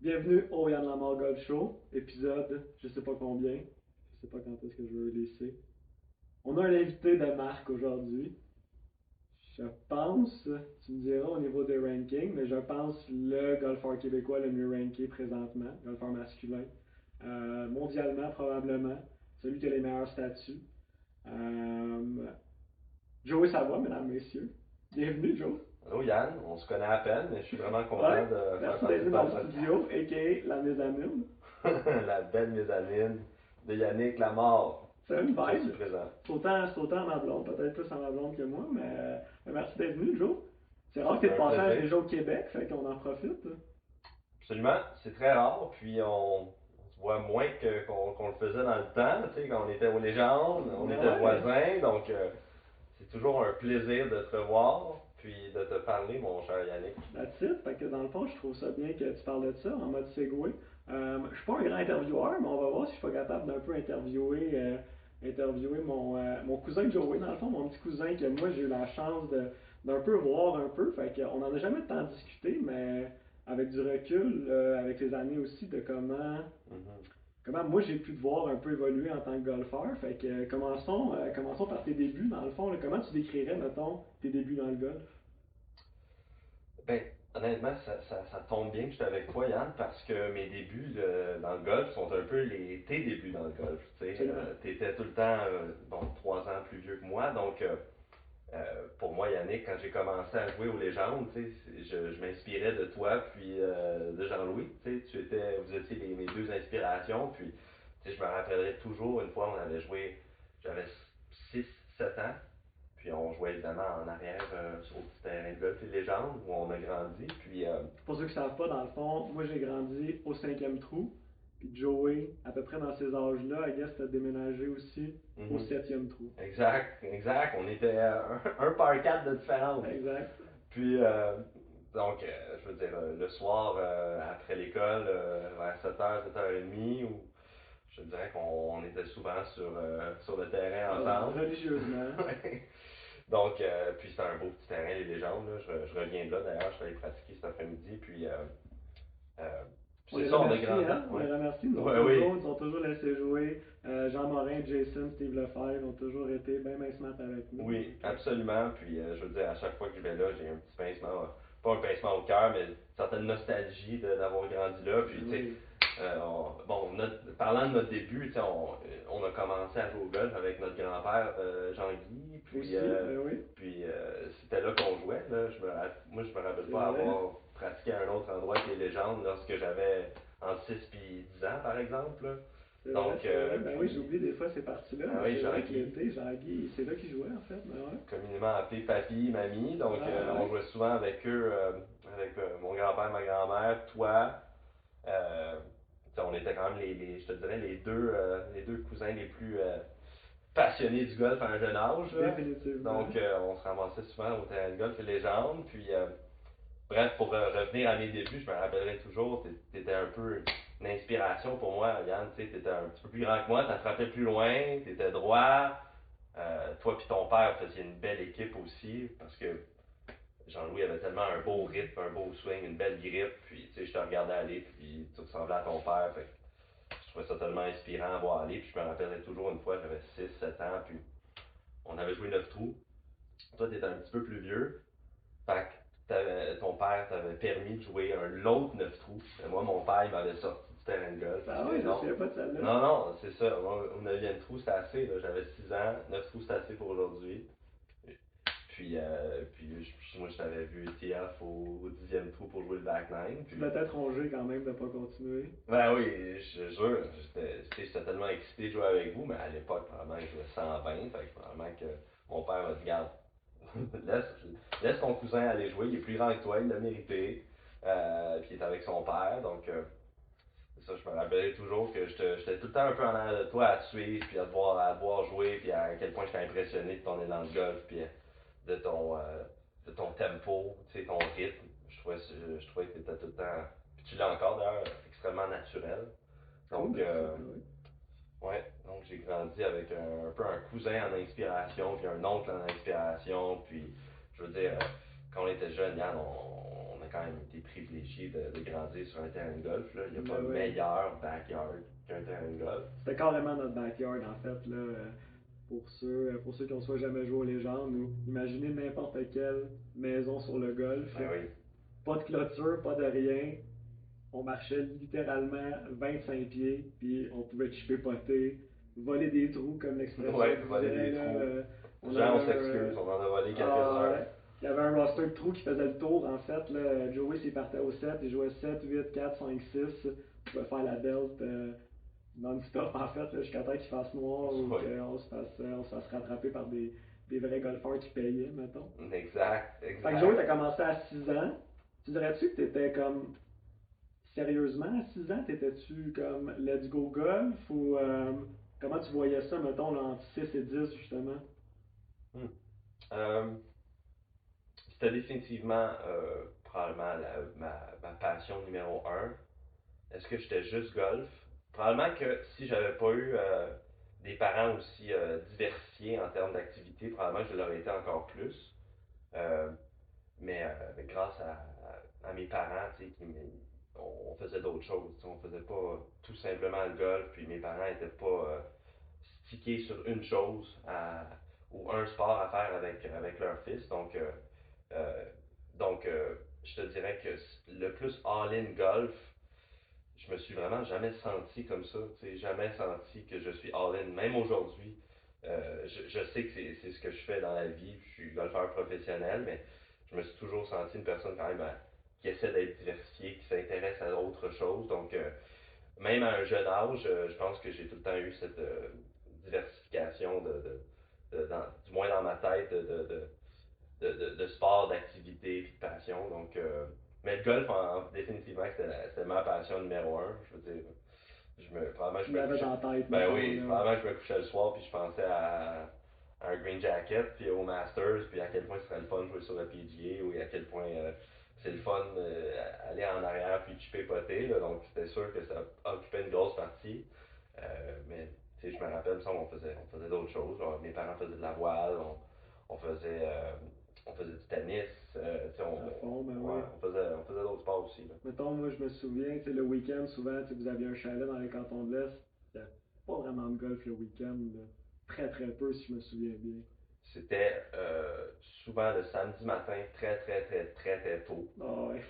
Bienvenue au Yann Lamar Golf Show, épisode je sais pas combien, je sais pas quand est-ce que je veux le laisser. On a un invité de marque aujourd'hui. Je pense, tu me diras au niveau des rankings, mais je pense le golfeur québécois le mieux ranké présentement, golfeur masculin. Mondialement probablement, celui qui a les meilleurs statuts. Euh, Joey Savoie, mesdames, messieurs. Bienvenue, Joe. Allô Yann, on se connaît à peine, mais je suis vraiment Ouais, content de faire merci d'être partie venu de dans ton le studio, podcast. a.k.a. la mezzanine. La belle mezzanine de Yannick Lamar. C'est une Je suis vibe. présent. C'est autant à ma blonde, peut-être plus à ma blonde que moi, mais merci d'être venu, Joe. C'est rare que tu C'est es de un passage plaisir. déjà au Québec, fait qu'on en profite. Absolument, c'est très rare, puis on se voit moins qu'on le faisait dans le temps, tu sais, quand on était aux légendes, on était Ouais, voisins, donc c'est toujours un plaisir de te revoir, puis de te parler, mon cher Yannick. that's it. Fait que dans le fond, je trouve ça bien que tu parles de ça en mode segway. Je suis pas un grand intervieweur, mais on va voir si je suis pas capable d'un peu interviewer mon cousin Joey, dans le fond, mon petit cousin que moi j'ai eu la chance d'un peu voir un peu. Fait qu'on n'en a jamais tant discuté, mais avec du recul, avec les années aussi, de Mhm. comment moi j'ai pu te voir un peu évoluer en tant que golfeur. Fait que commençons par tes débuts dans le fond. Là. Comment tu décrirais, mettons, tes débuts dans le golf? Ben, honnêtement, ça tombe bien que je suis avec toi, Yann, parce que mes débuts dans le golf sont un peu tes débuts dans le golf. Absolument. Tu étais tout le temps, bon, 3 ans plus vieux que moi, donc pour moi, Yannick, quand j'ai commencé à jouer aux légendes, je m'inspirais de toi, puis de Jean-Louis. Vous étiez mes deux inspirations, puis je me rappellerai toujours une fois, j'avais 6 7 ans, puis on jouait évidemment en arrière sur le petit terrain de golf Les Légendes où on a grandi. Puis Pour ceux qui ne savent pas, dans le fond, moi j'ai grandi au cinquième trou. Puis Joey, à peu près dans ces âges-là, I guess t'as déménagé aussi au mhm, septième trou. exact, exact. On était un par quatre de différence. Exact. Puis donc, je veux dire, le soir après l'école, vers 7h, 7h30, où je te dirais qu'on était souvent sur le terrain ensemble. Religieusement. Ouais. Donc, puis c'était un beau petit terrain, les légendes. Là. Je reviens de là d'ailleurs, je suis allé pratiquer cet après-midi. Puis, euh, On les c'est ça, on a remercie, grandi. hein? On Ouais. les remercie. Ils nous ont Ouais, toujours, oui. ils nous ont toujours laissé jouer. Jean Morin, Jason, Steve Lefebvre ont toujours été bien smart avec nous. Oui, Donc, absolument. Puis, je veux dire, à chaque fois que je vais là, j'ai un petit pincement, pas un pincement au cœur, mais une certaine nostalgie d'avoir grandi là. Puis, ben tu sais, oui. bon, parlant de notre début, tu sais, on a commencé à jouer au golf avec notre grand-père Jean-Guy, Aussi, ben oui. puis c'était là qu'on jouait. Là. Moi, je me rappelle C'est pas vrai. avoir pratiqué à un autre endroit que les légendes lorsque j'avais entre 6 et 10 ans, par exemple. Là. C'est vrai, Donc, c'est vrai. Ben oui, puis, j'oublie des fois ces parties-là, ah mais oui, c'est vrai que Jean-Guy, l'été, Jean-Guy, c'est là qu'il jouait en fait. Ben ouais. communément appelé papy, mamie. Donc, Ah on ouais. jouait souvent avec eux, avec mon grand-père, ma grand-mère, toi. Euh, on était quand même je te dirais, les deux cousins les plus passionnés du golf à un jeune âge. Là. Définitivement. Donc, on se ramassait souvent au terrain de golf et légende. Puis, bref, pour revenir à mes débuts, je me rappellerai toujours, tu étais un peu une inspiration pour moi, Yann. Tu étais un petit peu plus grand que moi, tu frappais plus loin, tu étais droit. Toi et ton père faisiez une belle équipe aussi, parce que Jean-Louis avait tellement un beau rythme, un beau swing, une belle grippe. Puis, tu sais, je te regardais aller, puis tu ressemblais à ton père. Fait que je trouvais ça tellement inspirant à voir aller. Puis, je me rappellerai toujours une fois, j'avais 6 7 ans, puis on avait joué 9 trous. Toi, tu étais un petit peu plus vieux. Fait que ton père t'avait permis de jouer l'autre 9 trous. Et moi, mon père, il m'avait sorti du terrain de golf parce Ah ouais, que je me non. souviens pas de celle-là. Non, non, c'est ça. Moi, au 9e trou, c'était assez. J'avais 6 ans. 9 trous, c'était assez pour aujourd'hui. Moi, je t'avais vu TF au 10e trou pour jouer le back nine. Tu dois être rongé quand même de pas continuer. Ben oui, je jure, j'étais tellement excité de jouer avec vous, mais à l'époque, probablement, je jouais 120. Fait que probablement que mon père m'a dit, garde, laisse, laisse ton cousin aller jouer, il est plus grand que toi, il l'a mérité. Puis il est avec son père, donc ça, je me rappelais toujours que j'étais tout le temps un peu en arrière de toi à te suivre, puis à te voir jouer, puis à quel point j'étais impressionné de ton élan de golf, puis de ton, euh, de ton tempo, tu sais, ton rythme. Je trouvais que tu étais tout le temps, puis tu l'as encore d'ailleurs, extrêmement naturel. Cool, Donc, merci. Ben oui. ouais, donc j'ai grandi avec un peu un cousin en inspiration, puis un oncle en inspiration, puis je veux dire, quand on était jeune, Yann, on quand même été privilégié de grandir sur un terrain de golf. Là. Il n'y a pas Ben oui. meilleur backyard qu'un terrain de golf. C'était carrément notre backyard en fait là. Pour ceux qui n'ont soit jamais joué aux légendes, ou imaginez n'importe quelle maison sur le golf. Ben oui. Pas de clôture, pas de rien. On marchait littéralement 25 pieds, puis on pouvait chipper poter, voler des trous comme l'expression Ouais, disait. voler des là, trous. on Genre, on avait s'excuse, on en a volé ah, quelques-uns. ouais. Il y avait un roster de trous qui faisait le tour en fait. Là. Joey s'est parti au 7, il jouait 7, 8, 4, 5, 6. On pouvait faire la belt non-stop en fait, là, jusqu'à temps qu'il fasse noir ou Ouais. qu'on on se fasse rattraper par des vrais golfeurs qui payaient, mettons. Exact, Fait que exact. Joey, t'as commencé à 6 ans. Tu dirais-tu que t'étais comme sérieusement à 6 ans, t'étais-tu comme let's go golf ou comment tu voyais ça, mettons, là, entre 6 et 10 justement? Hmm. Euh, C'était définitivement probablement ma passion numéro un. Est-ce que j'étais juste golf? Probablement que si j'avais pas eu des parents aussi diversifiés en termes d'activité, probablement que je l'aurais été encore plus. Euh, mais grâce à mes parents, tu sais, on faisait d'autres choses. On faisait pas tout simplement le golf, puis mes parents étaient pas stickés sur une chose ou un sport à faire avec leur fils. Euh, donc, je te dirais que le plus all-in golf, je me suis vraiment jamais senti comme ça. Jamais senti que je suis all-in. Même aujourd'hui, je sais que c'est ce que je fais dans la vie. Je suis golfeur professionnel, mais je me suis toujours senti une personne quand même qui essaie d'être diversifiée, qui s'intéresse à autre chose. Donc, même à un jeune âge, je pense que j'ai tout le temps eu cette diversification du moins dans ma tête, de sport, d'activité, puis de passion. Mais le golf, définitivement, c'était ma passion numéro un. Je veux dire, probablement Tu je me l'avais couchais. dans la tête, Ben mettons, oui, là. probablement je me couchais le soir, puis je pensais à un Green Jacket, puis au Masters, puis à quel point ce serait le fun de jouer sur le PGA, ou à quel point c'est le fun aller en arrière, puis chipper poter. Là, donc c'était sûr que ça occupait une grosse partie. Mais tu sais, je me rappelle, ça, on faisait d'autres choses. Genre, mes parents faisaient de la voile, on faisait, euh, on faisait du tennis, tu sais, À fond, ben ouais, oui. on faisait d'autres sports aussi. Là. Mettons, moi, je me souviens, tu sais, le week-end, souvent, tu sais, vous aviez un chalet dans les cantons de l'Est. Il n'y avait pas vraiment de golf le week-end, là. Très, très peu, si je me souviens bien. C'était souvent le samedi matin, très, très, très, très, très tôt. Ah ouais.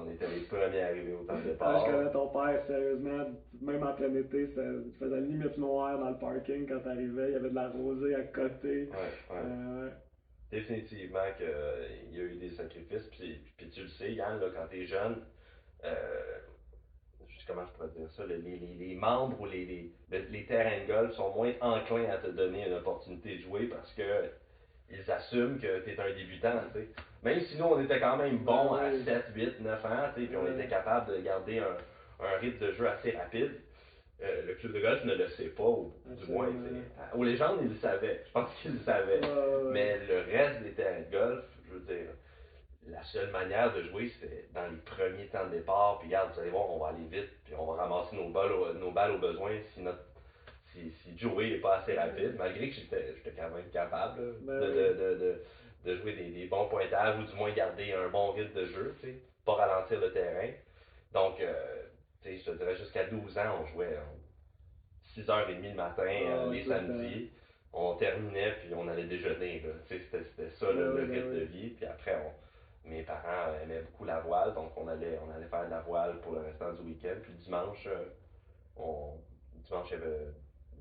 On était les premiers arrivés au temps de Ah, je départ. connais ton père, sérieusement, même en plein été, il faisait limite noir dans le parking quand t'arrivais, il y avait de la rosée à côté. Ouais, ouais. Ouais. Définitivement qu'il y a eu des sacrifices. Puis tu le sais, Yann, là, quand t'es jeune, euh, comment je pourrais dire ça, les membres ou les terrains de golf sont moins enclins à te donner une opportunité de jouer parce que ils assument que tu es un débutant, tu sais. Même si nous, on était quand même bons à Oui. 7, 8, 9 ans, tu sais, puis on était capable de garder un rythme de jeu assez rapide. Le club de golf ne le sait pas, ou du moins, aux légendes, ils le savaient. Je pense qu'ils le savaient. Mais le reste des terrains de golf, je veux dire, la seule manière de jouer, c'était dans les premiers temps de départ. Puis regarde, vous allez voir, on va aller vite, puis on va ramasser nos balles au besoin si Joey n'est pas assez rapide, malgré que j'étais quand même capable là, Ben de, oui. de, de, de, de jouer des bons pointages ou du moins garder un bon rythme de jeu, tu sais, pas ralentir le terrain. Donc, tu sais, je te dirais jusqu'à 12 ans, on jouait 6h30 le matin, les Tout le samedis. On terminait puis on allait déjeuner. Là. Tu sais, c'était ça Ben le oui, ben rythme de oui. vie. Puis après, mes parents aimaient beaucoup la voile, donc on allait faire de la voile pour le restant du week-end. Puis dimanche, on, dimanche,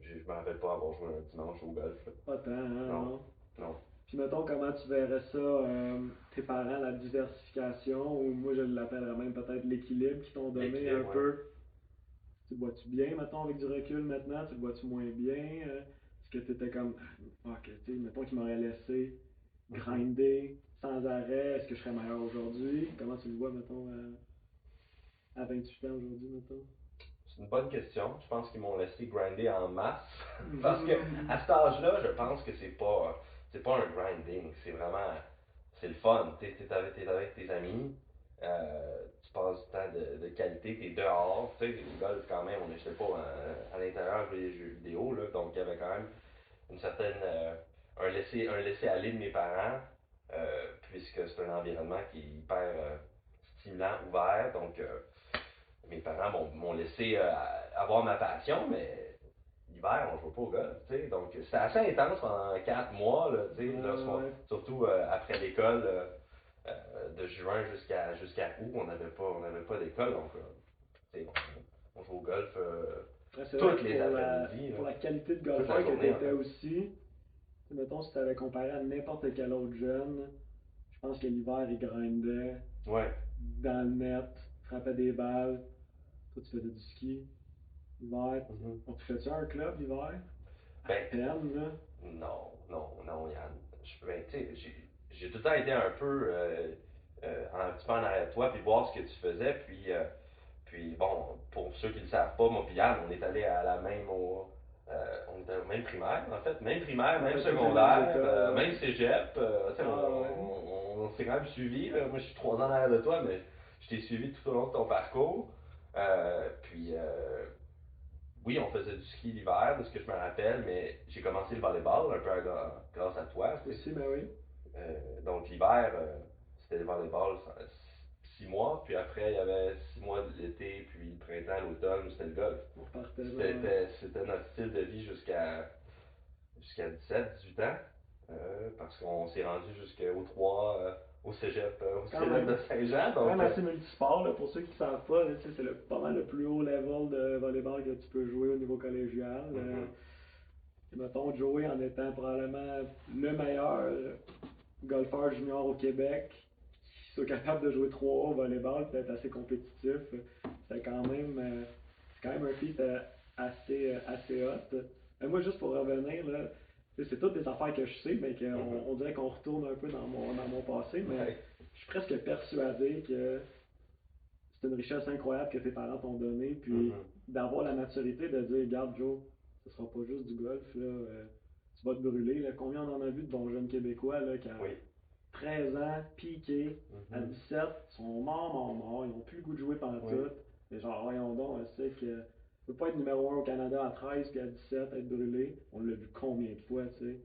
je me rappelle pas avoir joué un dimanche au golf. Là. Pas tant, hein, Non, non. non. Puis mettons, comment tu verrais ça, tes parents, la diversification, ou moi je l'appellerais même peut-être l'équilibre qu'ils t'ont donné un L'équilibre, ouais. peu. Tu le vois-tu bien, mettons, avec du recul maintenant? Tu le vois-tu moins bien? Est-ce que tu étais comme, ah, fuck, tu sais, mettons qu'ils m'auraient laissé Mhm. grinder sans arrêt, est-ce que je serais meilleur aujourd'hui? Comment tu le vois, mettons, à 28 ans aujourd'hui, mettons? C'est une bonne question. Je pense qu'ils m'ont laissé grinder en masse. Parce que à cet âge-là, je pense que c'est pas un grinding. C'est vraiment, c'est le fun. T'es avec tes amis, tu passes du temps de qualité, t'es dehors. Tu sais, le golf quand même, on n'était pas à l'intérieur à jouer des jeux vidéo, là. Donc il y avait quand même une certaine, un laisser aller de mes parents, puisque c'est un environnement qui est hyper stimulant, ouvert. Donc, mes parents m'ont laissé avoir ma passion, mais l'hiver, on ne joue pas au golf, tu sais. Donc, c'était assez intense pendant 4 mois, là, tu sais, surtout après l'école, de juin jusqu'à août, on n'avait pas d'école, donc, tu sais, on joue au golf toutes les après-midi. Pour la qualité de toute la golfeur que tu journée, en étais fait. aussi, mettons, si tu avais comparé à n'importe quel autre jeune, je pense que l'hiver, il grindait Ouais. dans le net, frappait des balles. Toi, tu faisais du ski. L'hiver, Mhm. on te fait-tu un club l'hiver? À Ben, peine, là. non, Yann. Ben, tu sais, j'ai tout le temps été un peu un petit peu en arrière de toi, puis voir ce que tu faisais, puis bon, pour ceux qui ne le savent pas, moi puis Yann, on est allé à la même on était au même primaire, en fait, même primaire, On a même fait toutes les mêmes secondaire, écoles, ouais. même cégep, tu sais, Ah ouais. on s'est quand même suivi, là. Moi je suis 3 ans en arrière de toi, mais je t'ai suivi tout au long de ton parcours, puis oui, on faisait du ski l'hiver, de ce que je me rappelle, mais j'ai commencé le volleyball un peu grâce à toi, tu sais. Aussi, mais oui. Donc l'hiver, c'était le volleyball 6 mois, puis après il y avait 6 mois de l'été, puis le printemps, l'automne, c'était le golf. On repartait là, ouais. C'était notre style de vie jusqu'à 17, 18 ans, parce qu'on s'est rendu jusqu'au 3 au Quand cégep même. de Saint-Jean, Quand donc même assez multisport, là, pour ceux qui ne savent pas, là, c'est pas mal le plus haut level de volleyball que tu peux jouer au niveau collégial. mhm. Mettons, Joey en étant probablement le meilleur golfeur junior au Québec, qui soit capable de jouer 3 au volleyball, peut-être assez compétitif, c'est quand même un feat assez hot. Mais moi, juste pour revenir, là, c'est toutes des affaires que je sais, mais qu'on on dirait qu'on retourne un peu dans mon passé, mais Ouais. je suis presque persuadé que c'est une richesse incroyable que tes parents t'ont donnée, puis Mhm. d'avoir la maturité de dire, regarde Joe, ce sera pas juste du golf, là, tu vas te brûler. Là. Combien on en a vu de bons jeunes Québécois là, qui, à Oui. 13 ans, piqués, à Mhm. 17, sont morts, ils n'ont plus le goût de jouer pendant Oui. tout. Mais genre, voyons donc, c'est que tu peux pas être numéro 1 au Canada à 13 puis à 17 être brûlé. On l'a vu combien de fois, tu sais.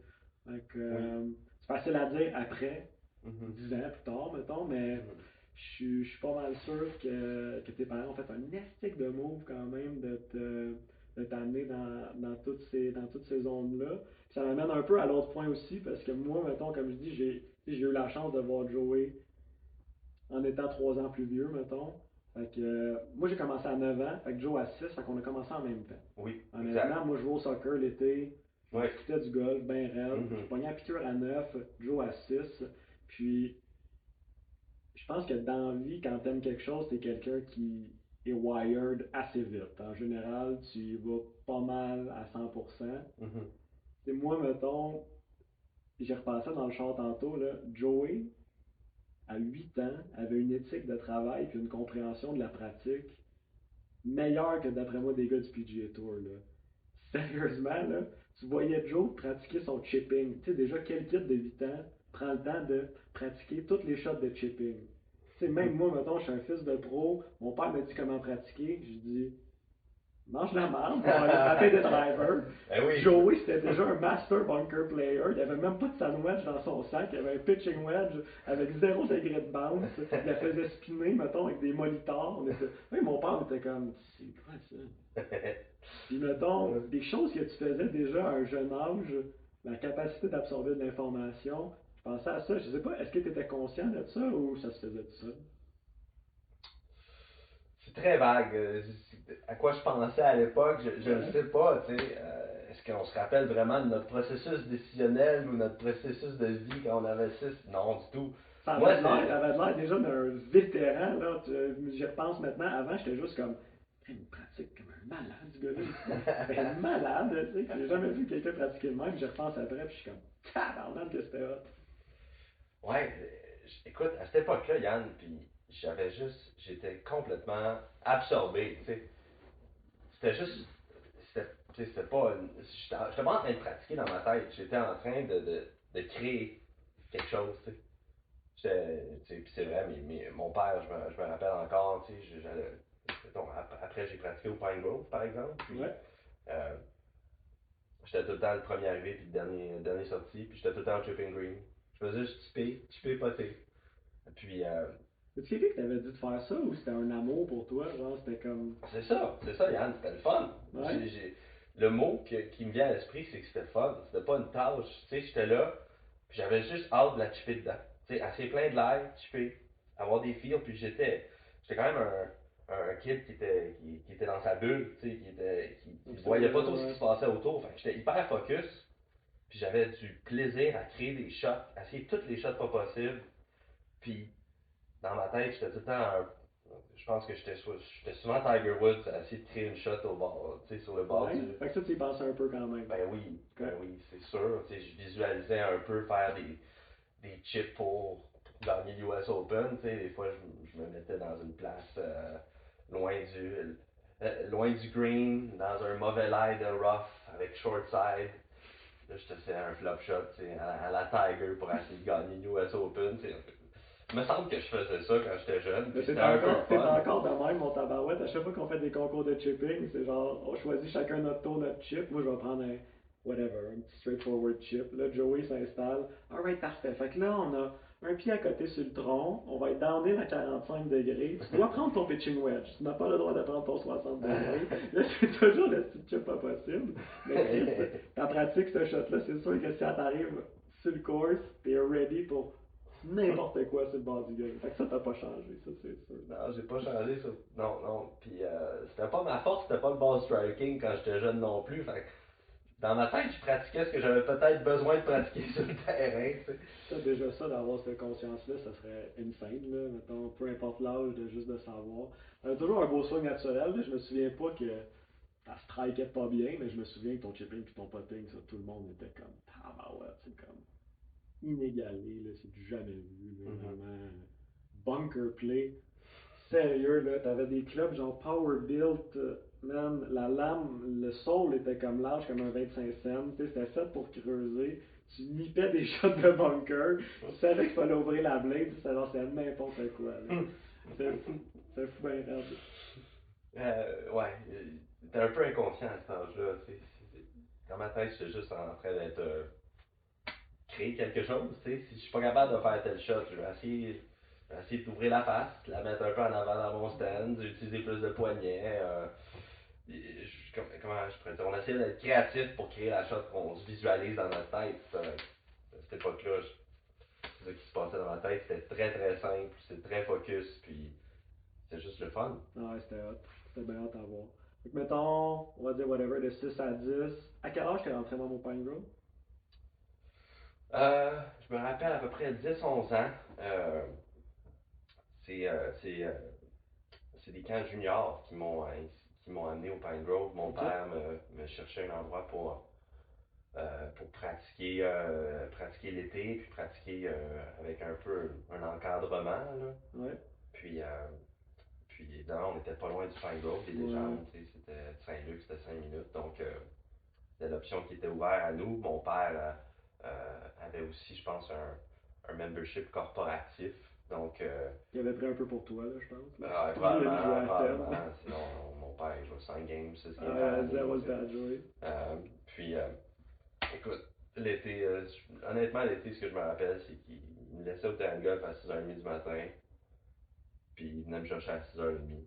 Donc, Oui. c'est facile à dire après, Mhm. 10 ans plus tard, mettons, mais Mhm. je suis pas mal sûr que tes parents ont fait un estique de move quand même de t'amener dans toutes ces zones-là. Puis ça m'amène un peu à l'autre point aussi, parce que moi, mettons, comme je dis, j'ai eu la chance de voir Joey en étant 3 ans plus vieux, mettons. Fait que, moi, j'ai commencé à 9 ans, fait que Joe à 6, fait qu'on a commencé en même temps. Oui, Honnêtement, exact. moi, je jouais au soccer l'été, je m'en Oui. foutais du golf, ben raide. Je Mhm. pognais la piqûre à 9, Joe à 6. Puis, je pense que dans la vie, quand t'aimes quelque chose, t'es quelqu'un qui est wired assez vite. En général, tu y vas pas mal à 100%. Mhm. Et moi, mettons, j'ai repassé dans le char tantôt, là, Joey, à 8 ans, avait une éthique de travail et une compréhension de la pratique meilleure que d'après moi des gars du PGA Tour. Là. Sérieusement, là, tu voyais Joe pratiquer son chipping. Tu sais, déjà, quel kid de 8 ans prend le temps de pratiquer toutes les shots de chipping? Tu sais, même moi, mettons, je suis un fils de pro, mon père m'a dit comment pratiquer, je dis, mange la merde, on va aller frapper des drivers. Ben oui. Joey, c'était déjà un master bunker player, il avait même pas de sandwich dans son sac, il avait un pitching wedge avec 0 degré de bounce, il la faisait spinner, mettons, avec des monitors. Oui, mon père était comme, c'est quoi ça? Puis mettons, des choses que tu faisais déjà à un jeune âge, la capacité d'absorber de l'information, je pensais à ça, je sais pas, est-ce que tu étais conscient de ça ou ça se faisait tout seul? C'est très vague. À quoi je pensais à l'époque, je ne Ouais. sais pas. Tu sais, est-ce qu'on se rappelle vraiment de notre processus décisionnel ou notre processus de vie quand on avait 6? Non, du tout. Ça Moi, avait de l'air, c'est. t'avais de l'air déjà d'un vétéran, là. J'y repense maintenant. Avant, j'étais juste comme, il pratique comme un malade, ce gars-là. C'était malade, tu sais. J'ai jamais vu quelqu'un pratiquer le même. J'y repense après, puis je suis comme, tabarnak que c'était hot. Ouais, écoute, à cette époque-là, Yann, puis j'étais complètement absorbé, tu sais. C'était juste, tu sais, c'était pas, j'étais pas en train de pratiquer dans ma tête, j'étais en train de créer quelque chose, tu sais. Puis c'est vrai, mon père, je me rappelle encore, tu sais, mettons, après j'ai pratiqué au Pine Grove, par exemple, puis Ouais. euh, j'étais tout le temps le premier arrivé, puis le dernier sorti, puis j'étais tout le temps au chipping green. Je faisais juste chipper, poter. Puis C'est quelqu'un qui t'avait dit de faire ça ou c'était un amour pour toi? Genre, c'était comme. C'est ça, Yann, c'était le fun. Ouais? Le mot qui me vient à l'esprit, c'est que c'était fun. C'était pas une tâche. Tu sais, j'étais là, puis j'avais juste hâte de la chipper dedans. Tu sais, assez plein de l'air, chipper, avoir des fils, puis j'étais quand même un kid qui était dans sa bulle, tu sais, qui voyait pas Absolument, trop ce qui ouais. se passait autour. Fait que j'étais hyper focus, puis j'avais du plaisir à créer des shots, à essayer toutes les shots pas possibles. Puis dans ma tête, j'étais tout le temps je pense que j'étais souvent Tiger Woods à essayer de créer une shot au bord, tu sais, sur le bord Ouais? Fait que ça, tu y pensais un peu quand même. Ok. ben oui, c'est sûr. Tu sais, je visualisais un peu faire des chips pour gagner l'US Open. Tu sais, des fois, je me mettais dans une place loin loin du green, dans un mauvais lie de rough avec short side. Là, je te faisais un flop shot, tu sais, à la Tiger pour essayer de gagner l'US Open. Tu sais. Il me semble que je faisais ça quand j'étais jeune, Mais puis c'était un peu le t'es fun. encore de même, mon tabarouette. À chaque fois qu'on fait des concours de chipping, c'est genre, on choisit chacun notre tour, notre chip. Moi, je vais prendre un petit straightforward chip. Là, Joey s'installe. Alright, parfait. Fait que là, on a un pied à côté sur le tronc. On va être downhill à 45 degrés. Tu dois prendre ton pitching wedge. Tu n'as pas le droit de prendre ton 60 degrés. Là, c'est toujours le petit chip pas possible. Mais Chris, ta pratique, ce shot-là, c'est sûr que si ça t'arrive sur le course, t'es ready pour n'importe quoi sur le bord du game. Fait que ça, t'as pas changé, ça, c'est sûr. Non, j'ai pas changé ça. Non, non. Puis c'était pas ma force, c'était pas le ball striking quand j'étais jeune non plus. Fait que dans ma tête, je pratiquais ce que j'avais peut-être besoin de pratiquer sur le terrain, tu sais. Ça, déjà, ça, d'avoir cette conscience-là, ça serait insane, là. Mettons, peu importe l'âge, de juste de savoir. Toujours un beau swing naturel, là. Je me souviens pas que ça strikeait pas bien, mais je me souviens que ton chipping puis ton putting, ça, tout le monde était comme, tabarouette, c'est comme inégalé, là. C'est du jamais vu, là. Mhm. Vraiment. Bunker play. Sérieux, là, t'avais des clubs genre Power Built, man, la lame, le sol était comme large comme un 25 cents, tu sais, c'était fait pour creuser. Tu nipais des shots de bunker, tu savais qu'il fallait ouvrir la blade, c'était genre, c'était n'importe quoi, là. C'est fou bien raide. Ouais, t'es un peu inconscient à cet âge-là, tu sais. Dans ma tête, j'étais juste en train d'être créer quelque chose, tu sais. Si je suis pas capable de faire tel shot, je vais essayer d'ouvrir la face, la mettre un peu en avant dans mon stand, utiliser plus de poignets. Comment je pourrais dire, on essayait d'être créatif pour créer la shot qu'on se visualise dans notre tête. À cette époque-là, c'est ça qui se passait dans ma tête. C'était très très simple, c'était très focus, puis c'était juste le fun. Ouais, c'était hot. C'était bien hot à voir. Fait que mettons, on va dire whatever, de 6 à 10. À quel âge t'es rentré dans mon Pine Grove? Je me rappelle à peu près 10-11 ans. Euh, c'est euh, c'est euh, c'est des camps juniors qui m'ont amené au Pine Grove. Mon Ok. père me cherchait un endroit pour pratiquer l'été, puis pratiquer avec un peu un encadrement. Là. Ouais. Puis, euh, puis évidemment, on n'était pas loin du Pine Grove, des Ouais. légendes, tu sais, c'était Saint-Luc, c'était 5 minutes. Donc, c'était l'option qui était ouverte à nous. Mon père avait aussi, je pense, un membership corporatif. Donc, Il avait pris un peu pour toi, là, je pense. Là. ouais, Il voulait le jouer à peine. probablement. Sinon, mon père, il joue 5 games, 6 Ah, games il à a l'année. zéro Tu le sais. temps de jouer. Puis, écoute, l'été, honnêtement, l'été, ce que je me rappelle, c'est qu'il me laissait au terrain de golf à 6h30 du matin, puis il venait me chercher à 6h30.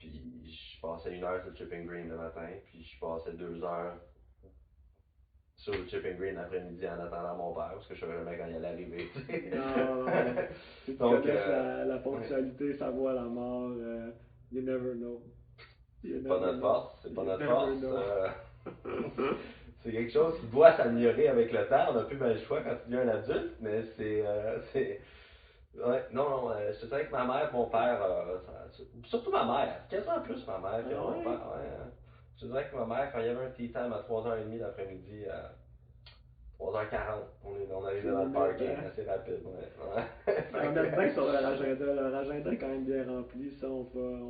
Puis je passais 1 heure sur le chipping green le matin, puis je passais 2 heures sur le chipping green l'après-midi en attendant mon père, parce que je savais jamais quand il allait arriver. Tu sais. Non, non. Si tu Donc, connaisses la ouais, ponctualité, ça vaut à la mort. You never know. You c'est pas never notre know. force, c'est pas You notre never force. know. C'est quelque chose qui doit s'améliorer avec le temps. On n'a plus bien le choix quand tu deviens un adulte, mais c'est. Ouais, non, non, je te dirais que ma mère, mon père, surtout ma mère, quasiment plus ma mère que Ah mon ouais? père. Ouais, je te dirais que ma mère, quand il y avait un tea time à 3h30 l'après-midi, à 3h40, on C'est arrivait dans le limite, parking hein? assez rapide. Ouais. Ils en Fait mettent bien que, sur leur agenda. Leur agenda est quand même bien rempli. Ça, on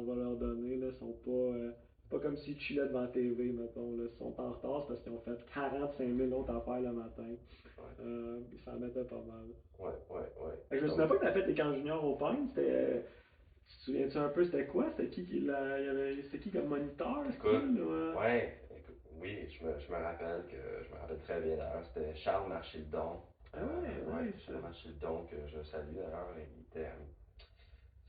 va leur donner. Là. Ils sont pas, c'est pas comme s'ils chillaient devant la TV, mettons. Là. Ils sont en retard c'est parce qu'ils ont fait 45 000 autres affaires le matin. ouais, Ils s'en mettaient pas mal. ouais. Fait que je me souviens Donc, pas que t'as fait les camps juniors au Pine. C'était. Tu te souviens-tu un peu c'était quoi? C'était il y avait, c'était qui comme moniteur, écoute, style? Ou, oui, je me rappelle très bien d'ailleurs, c'était Charles Marchildon. Ah ouais, Ouais, nice. Charles Marchildon, que je salue d'ailleurs,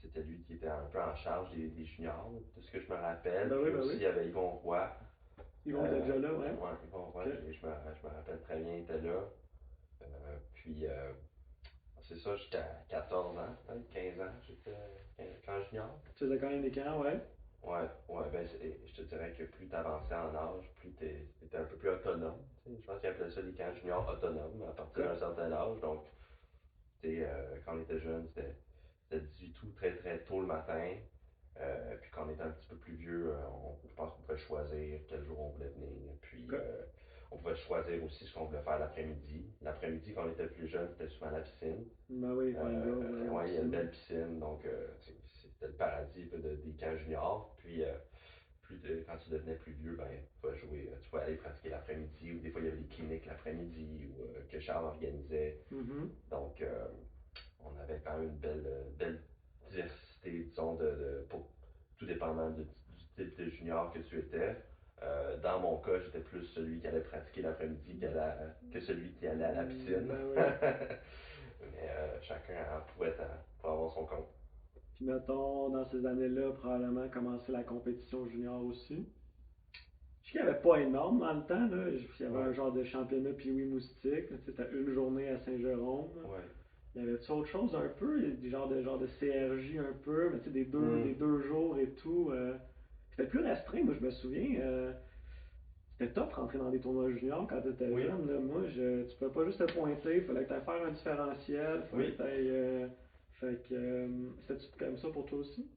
c'était lui qui était un peu en charge des juniors, de ce que je me rappelle. Ben Puis oui, ben aussi, oui. il y avait Yvon Roy. Ils vont être déjà là, ouais. Ouais, Yvon Roy, Ok. je me rappelle très bien, il était là. Puis, c'est ça, jusqu'à 14 ans, peut-être 15 ans, j'étais quand junior. Tu faisais quand même des camps, ouais. Ouais, ben, je te dirais que plus tu avançais en âge, plus tu étais un peu plus autonome. Tu sais. Je pense qu'ils appelaient ça des camps juniors autonomes à partir Ok. d'un certain âge. Donc, tu sais, quand on était jeune, c'était 18 août très très tôt le matin. Puis quand on était un petit peu plus vieux, je pense qu'on pouvait choisir quel jour on voulait venir. Puis Ok. on pouvait choisir aussi ce qu'on voulait faire l'après-midi. L'après-midi, quand on était plus jeune, c'était souvent la piscine. Ben oui, Pine Grove, Ouais, il y a une piscine. belle piscine, donc c'était le paradis des camps juniors. Puis quand tu devenais plus vieux, ben, tu pouvais aller pratiquer l'après-midi, ou des fois il y avait des cliniques l'après-midi que Charles organisait. Mhm. Donc on avait quand même une belle diversité, disons, pour tout dépendant du type de junior que tu étais. Dans mon cas, j'étais plus celui qui allait pratiquer l'après-midi que celui qui allait à la piscine. Ben oui. Mais chacun pour avoir son compte. Puis mettons, dans ces années-là, probablement commencer la compétition junior aussi. Je sais qu'il n'y avait pas énorme dans le temps, là. Il y avait un Ouais, genre de championnat Pee-Wee Moustique. C'était une journée à Saint-Jérôme. ouais. Il y avait autre chose un peu? Il y a des genres de CRJ un peu, mais tu sais, des Hmm. deux jours et tout. C'était plus restreint, moi je me souviens. C'était top rentrer dans des tournois juniors quand tu étais Oui, jeune. Là. Moi, tu pouvais pas juste te pointer, il fallait que tu ailles faire un différentiel, il fallait oui. que tu ailles. Fait que, c'était-tu comme ça pour toi aussi?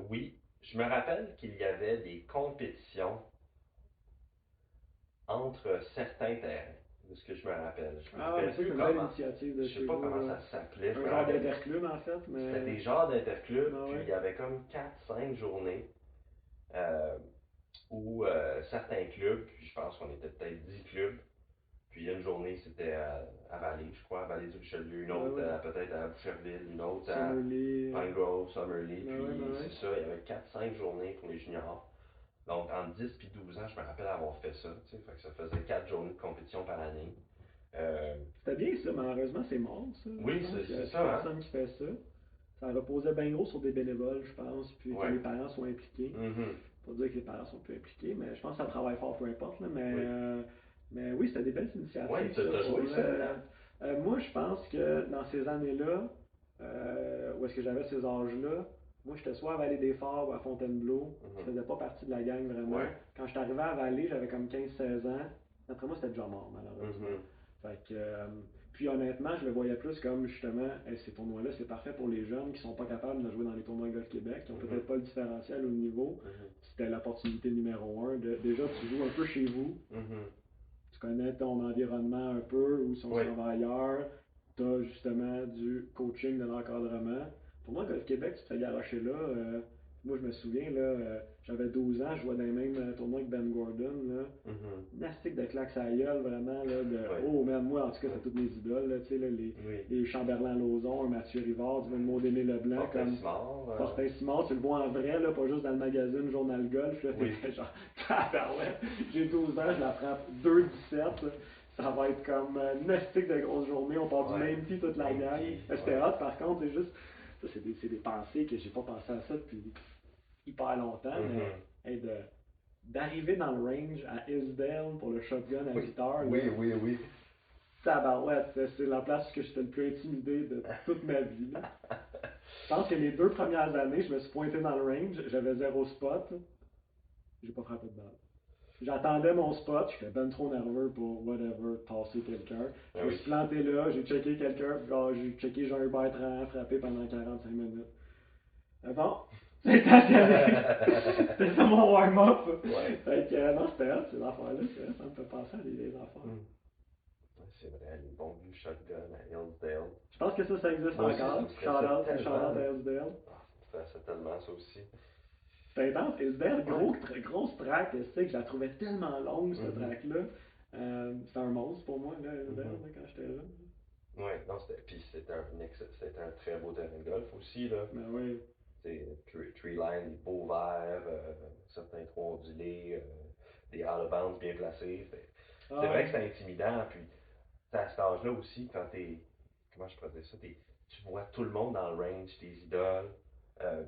Oui. Je me rappelle qu'il y avait des compétitions entre certains terrains, de ce que je me rappelle. Je me Ah, mais rappelle ça, c'est plus une belle comment. initiative de Je sais chez pas vous, comment là. ça s'appelait, je Un me genre rappelle. d'interclub, en fait, C'était mais. des genres d'interclubs, Ah puis il ouais. y avait comme 4 5 journées euh, où certains clubs, puis je pense qu'on était peut-être 10 clubs, puis une journée c'était à Vallée, je crois, à Vallée du Richelieu, une Ben autre oui. peut-être à Boucherville, une autre à Summerlee. Pine Grove, Summerlee, Ben ouais, ben puis ouais. c'est ça, il y avait 4 5 journées pour les juniors. Donc, entre 10 et 12 ans, je me rappelle avoir fait ça. Tu sais, fait que ça faisait 4 journées de compétition par année. Euh, C'était bien ça, malheureusement, c'est mort, ça. Je oui, pense qu'il n'y c'est a plus ça, hein? personne qui fait ça. Ça reposait bien gros sur des bénévoles, je pense, puis que Ouais. les parents sont impliqués. Mhm. Pas dire que les parents sont plus impliqués, mais je pense que ça travaille fort, peu importe. Là, Oui. mais oui, c'était des belles Ouais, initiatives, ça, t'as pour joué ça, vrai. Yann? Moi, je pense que dans ces années-là, où est-ce que j'avais ces âges-là, moi, j'étais soit à Vallée-des-Forts ou à Fontainebleau. Je Mhm. faisais pas partie de la gang vraiment. Ouais. Quand je suis arrivé à Vallée, j'avais comme 15 16 ans. Après moi, c'était déjà mort, malheureusement. Mhm. Fait que, puis honnêtement, je le voyais plus comme justement, hey, ces tournois-là, c'est parfait pour les jeunes qui sont pas capables de jouer dans les tournois Golf Québec, qui ont Mhm. peut-être pas le différentiel au niveau. Mhm. C'était l'opportunité numéro un. Déjà, tu joues un peu chez vous, Mhm. tu connais ton environnement un peu, ou si on Oui. s'en va ailleurs, tu as justement du coaching, de l'encadrement. Pour moi, Golf Québec, tu te fais garocher là. Moi, je me souviens, là, j'avais 12 ans, je jouais dans les mêmes tournois que Ben Gordon. Là. Mhm. Nastique de claques à la gueule, vraiment. Là, Oui. oh, man, moi, en tout cas, Oui. c'est toutes mes idoles. Là, tu sais, là, Oui. les Chamberlain-Lauzon, un Mathieu Rivard, du même Maud-Aimé Leblanc, Fortin comme Simard. Fortin Simard, tu le vois en vrai, là, pas juste dans le magazine Journal Golf. Là, Oui. t'étais genre, tabarouette, j'ai 12 ans, je la frappe 2-17. Ça va être comme nastique de grosse journée. On part du Ouais. même tee toute la Même gang. petit. C'était Ouais. hot, par contre, c'est juste. Ça, c'est des pensées que j'ai pas pensé à ça depuis hyper longtemps, mais Mhm. hey, d'arriver dans le range à Hillsdale pour le shotgun à Oui. 8 heures, là, Oui, oui, oui. tabarouette, c'est la place où j'étais le plus intimidé de toute ma vie. Là. Je pense que les 2 premières années, je me suis pointé dans le range, j'avais 0 spot, j'ai pas frappé de balle. J'attendais mon spot, j'étais ben trop nerveux pour whatever, passer quelqu'un. Ben Je me oui. suis planté là, j'ai checké quelqu'un, genre j'ai checké Jean Bertrand, frappé pendant 45 minutes. Mais bon, c'est c'était ça mon warm-up. Ouais. Fait que non, c'était hot ces affaires-là, c'est vrai, ça me fait penser à des affaires. Mm. Ouais, c'est vrai, les bons vieux shotgun à Hillsdale. Je pense que ça existe Moi aussi, ça encore. me stressait Shout-out tellement. à Hillsdale. Ah, ça me stressait tellement, ça aussi. C'était intense. Hillsdale, Ouais. grosse track, tu sais, que je la trouvais tellement longue, cette Mhm. track-là. C'était un monstre pour moi, là, Hillsdale, Mhm. là, quand j'étais jeune. Ouais, non, puis c'était un très beau terrain de golf aussi, là. Ben oui. C'est tree line, des beaux verts, certains trous ondulés, des out of bounds bien placés. C'est Ah vrai ouais. que c'est intimidant, puis c'est à cet âge-là aussi, quand t'es, comment je pourrais dire ça, tu vois tout le monde dans le range, tes idoles. Euh,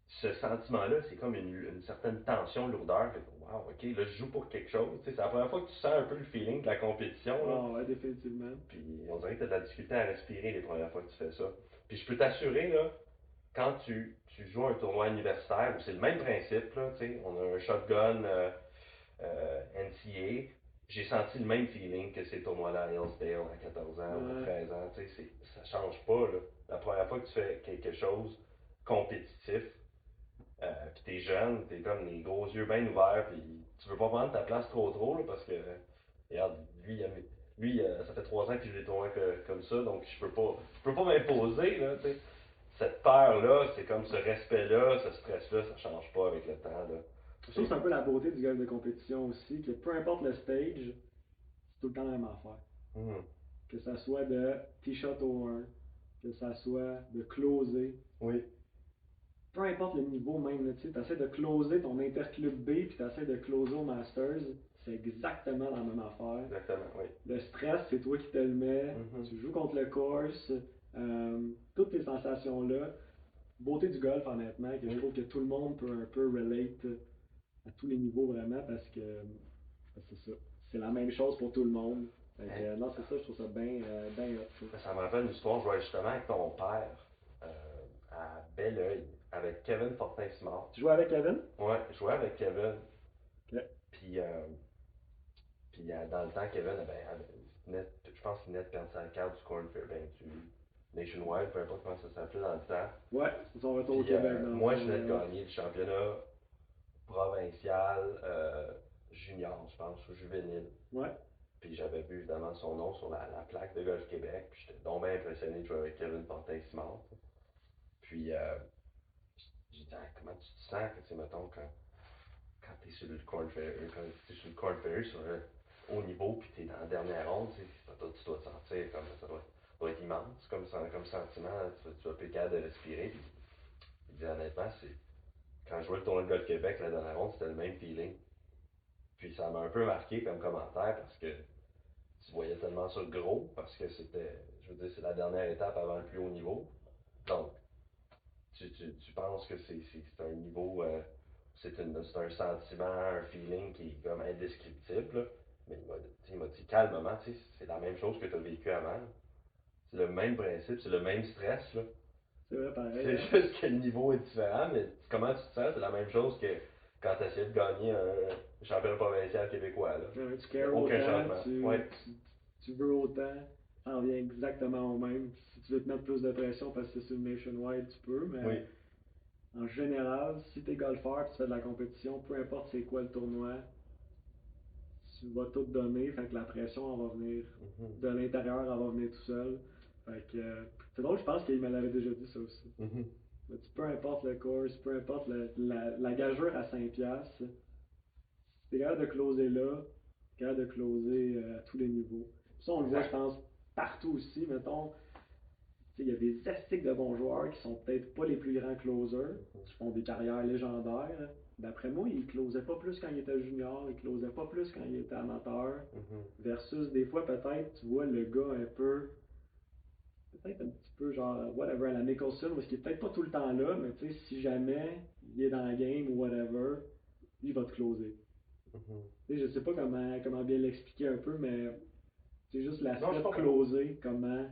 Ce sentiment-là, c'est comme une certaine tension, lourdeur. Fait que, wow, ok, là, je joue pour quelque chose. Tu sais, c'est la première fois que tu sens un peu le feeling de la compétition. Là. Ah ouais, définitivement. Puis on dirait que tu as de la difficulté à respirer les premières fois que tu fais ça. Puis je peux t'assurer, là, quand tu joues un tournoi universitaire, où c'est le même principe, là, tu sais, on a un shotgun NCA, j'ai senti le même feeling que ces tournois-là à Hillsdale à 14 ans ou à Ouais. 13 ans. Tu sais, ça change pas. Là. La première fois que tu fais quelque chose compétitif, puis t'es jeune, t'es comme les gros yeux bien ouverts, puis tu veux pas prendre ta place trop, là, parce que, regarde, ça fait 3 ans qu'il joue des tournois comme ça, donc je peux pas m'imposer, là, tu sais. Cette peur-là, c'est comme ce respect-là, ce stress-là, ça change pas avec le temps, là. Je trouve que c'est un peu la beauté du golf de compétition aussi, que peu importe le stage, c'est tout le temps la même affaire. Mhm. Que ça soit de T-shot au 1, que ça soit de closer, Oui, peu importe le niveau même, tu essaies de closer ton interclub B puis tu essaies de closer au Masters, c'est exactement la même affaire. exactement, oui. Le stress, c'est toi qui te le mets, Mhm. tu joues contre le course, toutes ces sensations-là. Beauté du golf, honnêtement, que je Oui, trouve que tout le monde peut un peu relate à tous les niveaux vraiment parce que c'est ça. C'est la même chose pour tout le monde. Fait que, hey, non, c'est ça, je trouve ça bien hot. Ça. ça me rappelle une histoire, je jouais justement avec ton père à Belleuil, avec Kevin Fortin-Simard. Tu joues avec Kevin? Ouais, je jouais avec Kevin, Ok. puis dans le temps, Kevin, je pense qu'il venait de perdre sa carte du Corn Fair, du Nationwide, peu importe comment ça s'appelait dans le temps. Ouais, c'est son retour au Puis Québec dans le moi, je fond. venais de Ouais. gagner le championnat provincial junior, je pense, ou juvénile. Ouais. Puis j'avais vu évidemment son nom sur la plaque de Golf Québec. Puis j'étais donc bien impressionné de jouer avec Kevin Fortin-Simard. Puis j'ai dit, ah, comment tu te sens que, tu sais, mettons, quand tu es sur le Corn Ferry, quand t'es sur le Corn Ferry, sur le haut niveau, puis tu es dans la dernière ronde, tu dois te sentir comme ça doit être immense comme sentiment. Tu vas plus être capable de respirer. Puis il dit, honnêtement, quand je jouais le tournoi de Golf Québec, la dernière ronde, c'était le même feeling. Puis ça m'a un peu marqué comme commentaire parce que tu voyais tellement ça gros, parce que je veux dire, c'est la dernière étape avant le plus haut niveau. Donc, tu penses que c'est un niveau, c'est un sentiment, un feeling qui est comme indescriptible, là. Mais il m'a dit calmement, tu sais, c'est la même chose que tu as vécu avant. C'est le même principe, c'est le même stress, là. C'est vrai, pareil, C'est hein? juste que le niveau est différent, mais comment tu te sens, c'est la même chose que quand tu essayais de gagner un championnat provincial québécois, là. Tu Il n'y a cares aucun autant, changement. Ouais. tu veux autant, ça revient exactement au même. Si tu veux te mettre plus de pression parce que c'est une nationwide, tu peux, mais Oui. en général, si tu es golfeur, tu fais de la compétition, peu importe c'est quoi le tournoi, tu vas tout donner, fait que la pression, elle va venir Mhm. de l'intérieur, elle va venir tout seul. Fait que, c'est drôle, je pense qu'il me l'avait déjà dit ça aussi. Mhm. Mais peu importe le course, peu importe la gageure à 5$, si t'es capable de closer là, t'es capable de closer à tous les niveaux. Ça, on le voit, je Exact. pense, partout aussi. Mettons, il y a des astiques de bons joueurs qui sont peut-être pas les plus grands closers, qui font des carrières légendaires. D'après moi, ils closaient pas plus quand ils étaient juniors, ils closaient pas plus quand ils étaient amateurs. Mhm. Versus des fois, peut-être, tu vois le gars peut-être un petit peu genre, whatever, à la Nicholson, où il est peut-être pas tout le temps là, mais tu sais, si jamais il est dans la game ou whatever, lui, il va te closer. Mhm. Tu sais, je sais pas comment bien l'expliquer un peu, mais c'est juste Non, je l'aspect de comprends. closer, comment,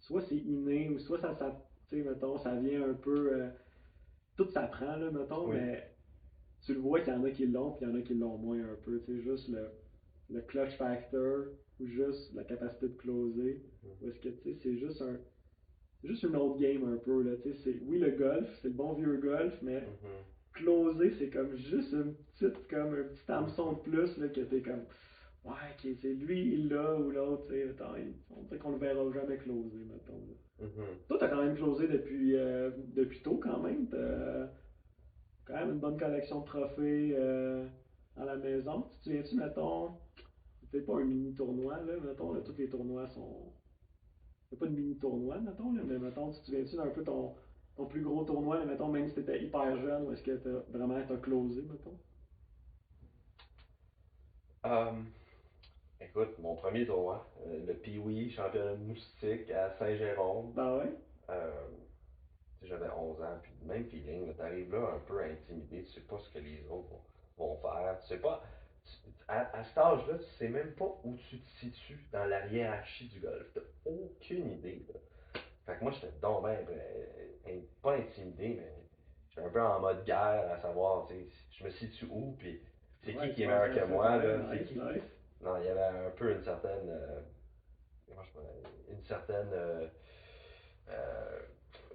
soit c'est inné, ou soit tu sais, mettons, ça vient un peu, tout s'apprend, là, mettons, Oui. mais tu le vois qu'il y en a qui l'ont, puis il y en a qui l'ont moins un peu, tu sais, juste le clutch factor, ou juste la capacité de closer, ou est-ce que, tu sais, c'est juste une autre game un peu, là, tu sais, oui, le golf, c'est le bon vieux golf, mais Mhm. closer, c'est comme juste comme un petit hameçon de plus, là, que t'es comme, ouais, ok, c'est lui, il l'a, ou l'autre, tu sais, attends, on dirait qu'on le verra jamais closer, mettons, là. Mhm. Toi, t'as quand même closé depuis tôt, quand même, t'as quand même une bonne collection de trophées à la maison. Tu te souviens-tu, mettons, c'est pas un mini tournoi, là, mettons, là, tous les tournois sont. C'est pas de mini tournoi, mettons, là, mais mettons, tu te souviens-tu d'un peu ton plus gros tournoi, là, mettons, même si t'étais hyper jeune, ou est-ce que t'as closé, mettons? Um, Écoute, mon premier tournoi, le Pee-Wee, championnat de moustique à Saint-Jérôme. Ben ouais. Euh, Tu sais, j'avais 11 ans, puis le même feeling, là, t'arrives là un peu intimidé, tu sais pas ce que les autres vont faire, tu sais pas, à cet âge-là, tu sais même pas où tu te situes dans la hiérarchie du golf, t'as aucune idée, là. Fait que moi, j'étais donc pas intimidé, mais j'étais un peu en mode guerre, à savoir, tu sais, je me situe où, puis c'est Ouais, qui tu est penses meilleur à que ça moi, pareil. là, c'est Nice, qui. nice. Non, il y avait un peu une certaine, comment je pourrais, une certaine, euh,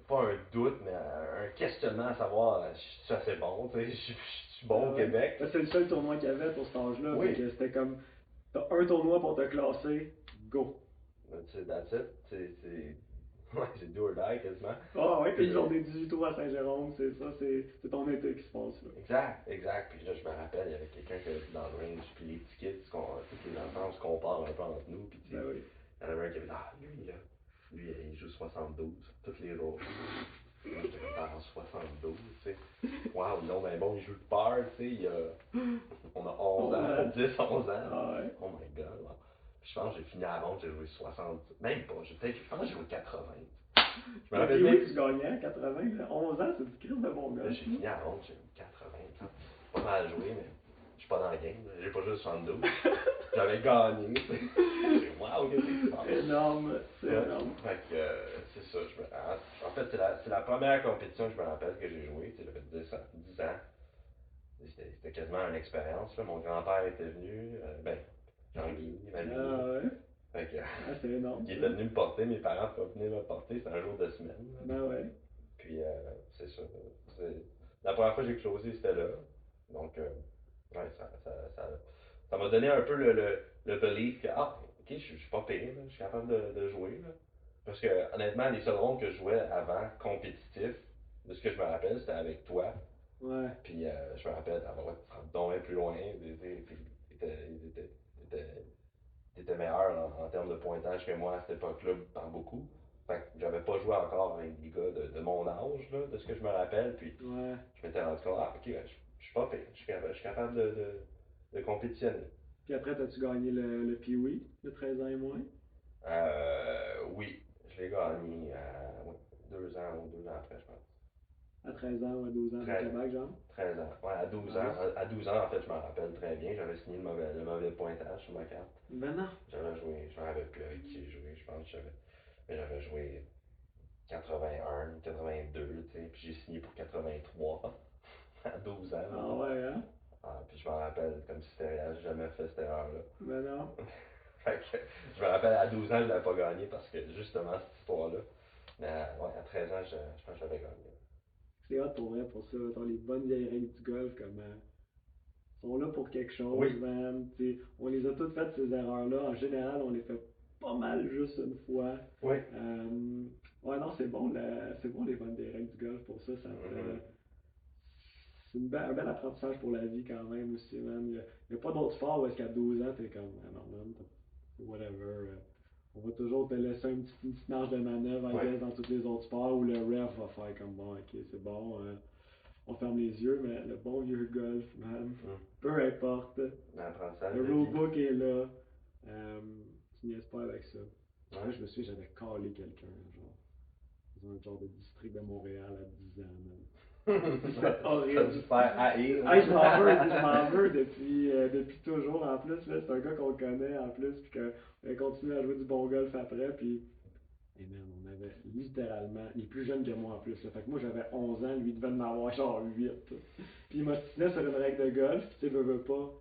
pas un doute, mais un questionnement à savoir, je suis assez bon, tu sais, je suis bon Ah au ouais. Québec. Ben, c'est le seul tournoi qu'il y avait pour cet âge-là. Fait Oui, que c'était comme, t'as un tournoi pour te classer, go. tu sais, that's it, ouais, c'est do or die quasiment. Ah ouais, une Puis, journée 18 tours à Saint-Jérôme, c'est ça, c'est ton été qui se passe là. exact, puis là, je me rappelle, il y avait quelqu'un qui était dans le range, puis les petits kids, tous les enfants, on se compare un peu entre nous, puis tu sais, Ben oui. il y en avait un qui avait dit, ah, lui, il joue 72 tous les jours. Moi, j'étais comme dans 72, tu sais. Waouh, non, mais bon, il joue de peur, tu sais, on a 11 11 ans, ans. 10, 11 ans. Ah ouais. Oh my god, wow. Puis je pense que j'ai fini à la ronde, j'ai joué 60, même pas, je pense que j'ai joué 80. Je me Mais rappelle puis oui, même, tu gagnais à 80, là. 11 ans, c'est du crise de bon là, golf. j'ai fini à la ronde, j'ai eu 80. Pas mal joué, mais je suis pas dans le game, là. J'ai pas joué 72. J'avais gagné, tu sais. Waouh, qu'est-ce qui se passe? Énorme, c'est Ouais, énorme. fait que c'est ça. En fait, c'est la première compétition que je me rappelle que j'ai joué. J'avais 10 ans. C'était quasiment une expérience, là. Mon grand-père était venu, ben, Jean-Guy, mamie. Ah ouais. Fait que, Ah, c'est énorme il ça. était venu me porter, mes parents pouvaient venir me porter, c'était un jour de semaine, là. Ben ouais. Puis, c'est ça. La première fois que j'ai closé, c'était là. Donc, ouais, ça m'a donné un peu le belief que, ah, ok, je suis pas pire, là, je suis capable de jouer, là. Parce que, honnêtement, les seuls ronds que je jouais avant, compétitifs, de ce que je me rappelle, c'était avec toi. Ouais. Puis, je me rappelle, ah, ouais, tu te tombais plus loin, puis t'étais meilleur en termes de pointage que moi à cette époque-là, par beaucoup. Fait que j'avais pas joué encore avec des gars de mon âge, là, de ce que je me rappelle. Puis Ouais. je m'étais rendu compte, ah, ok, je suis pas pire, je suis capable de compétitionner. Puis après, t'as-tu gagné le Pee-Wee, de 13 ans et moins? Oui, je l'ai gagné à ouais, 2 ans ou 2 ans après, je pense. À 13 ans ou à 12 ans, 13 back-à-back, genre? 13 ans. Ouais, à 12 ans. Nice. À 12 ans, en fait, je m'en rappelle très bien. J'avais signé le mauvais pointage sur ma carte. Ben non. J'avais joué, je me rappelle plus avec qui j'ai joué, je pense que j'avais joué 81, 82, tu sais, puis j'ai signé pour 83 à 12 ans. Ah Là. ouais, hein? Ah, puis je me rappelle comme si c'était rien, j'ai jamais fait cette erreur-là. Ben non. Fait que je me rappelle à 12 ans, je l'avais pas gagné parce que justement cette histoire-là. Mais ouais, à 13 ans, je pense que je l'avais gagné. C'est hot pour vrai pour ça. Dans les bonnes vieilles règles du golf, comme sont là pour quelque chose, Oui, man. T'sais, on les a toutes faites, ces erreurs-là. En général, on les fait pas mal juste une fois. oui. Ouais, non, c'est bon, c'est bon les bonnes des règles du golf pour ça. Mhm. C'est un bel apprentissage pour la vie quand même aussi, man. Il y a pas d'autre sport où est-ce qu'à 12 ans, t'es comme, ah non, man, whatever. On va toujours te laisser une petite marge de manœuvre, I Oui. guess, dans tous les autres sports où le ref va faire comme, bon, ok, c'est bon, on ferme les yeux, mais le bon vieux golf, man, Mm. peu importe, L'apprentissage le de vie. rulebook est là, tu niaises pas avec ça. Ouais. Moi, je me souviens, j'avais calé quelqu'un, genre, dans un genre de district de Montréal à 10 ans, man. ça, C'était ça a dû horrible. te faire haïr. Hey, je m'en veux depuis toujours. En plus, là, c'est un gars qu'on connaît en plus, puis qu'on a continué à jouer du bon golf après, puis et man, on avait littéralement les plus jeunes que moi en plus. Là. Fait que moi j'avais 11 ans, lui il devait en avoir genre 8. Puis il m'ostinait sur une règle de golf, puis tu sais, veux pas.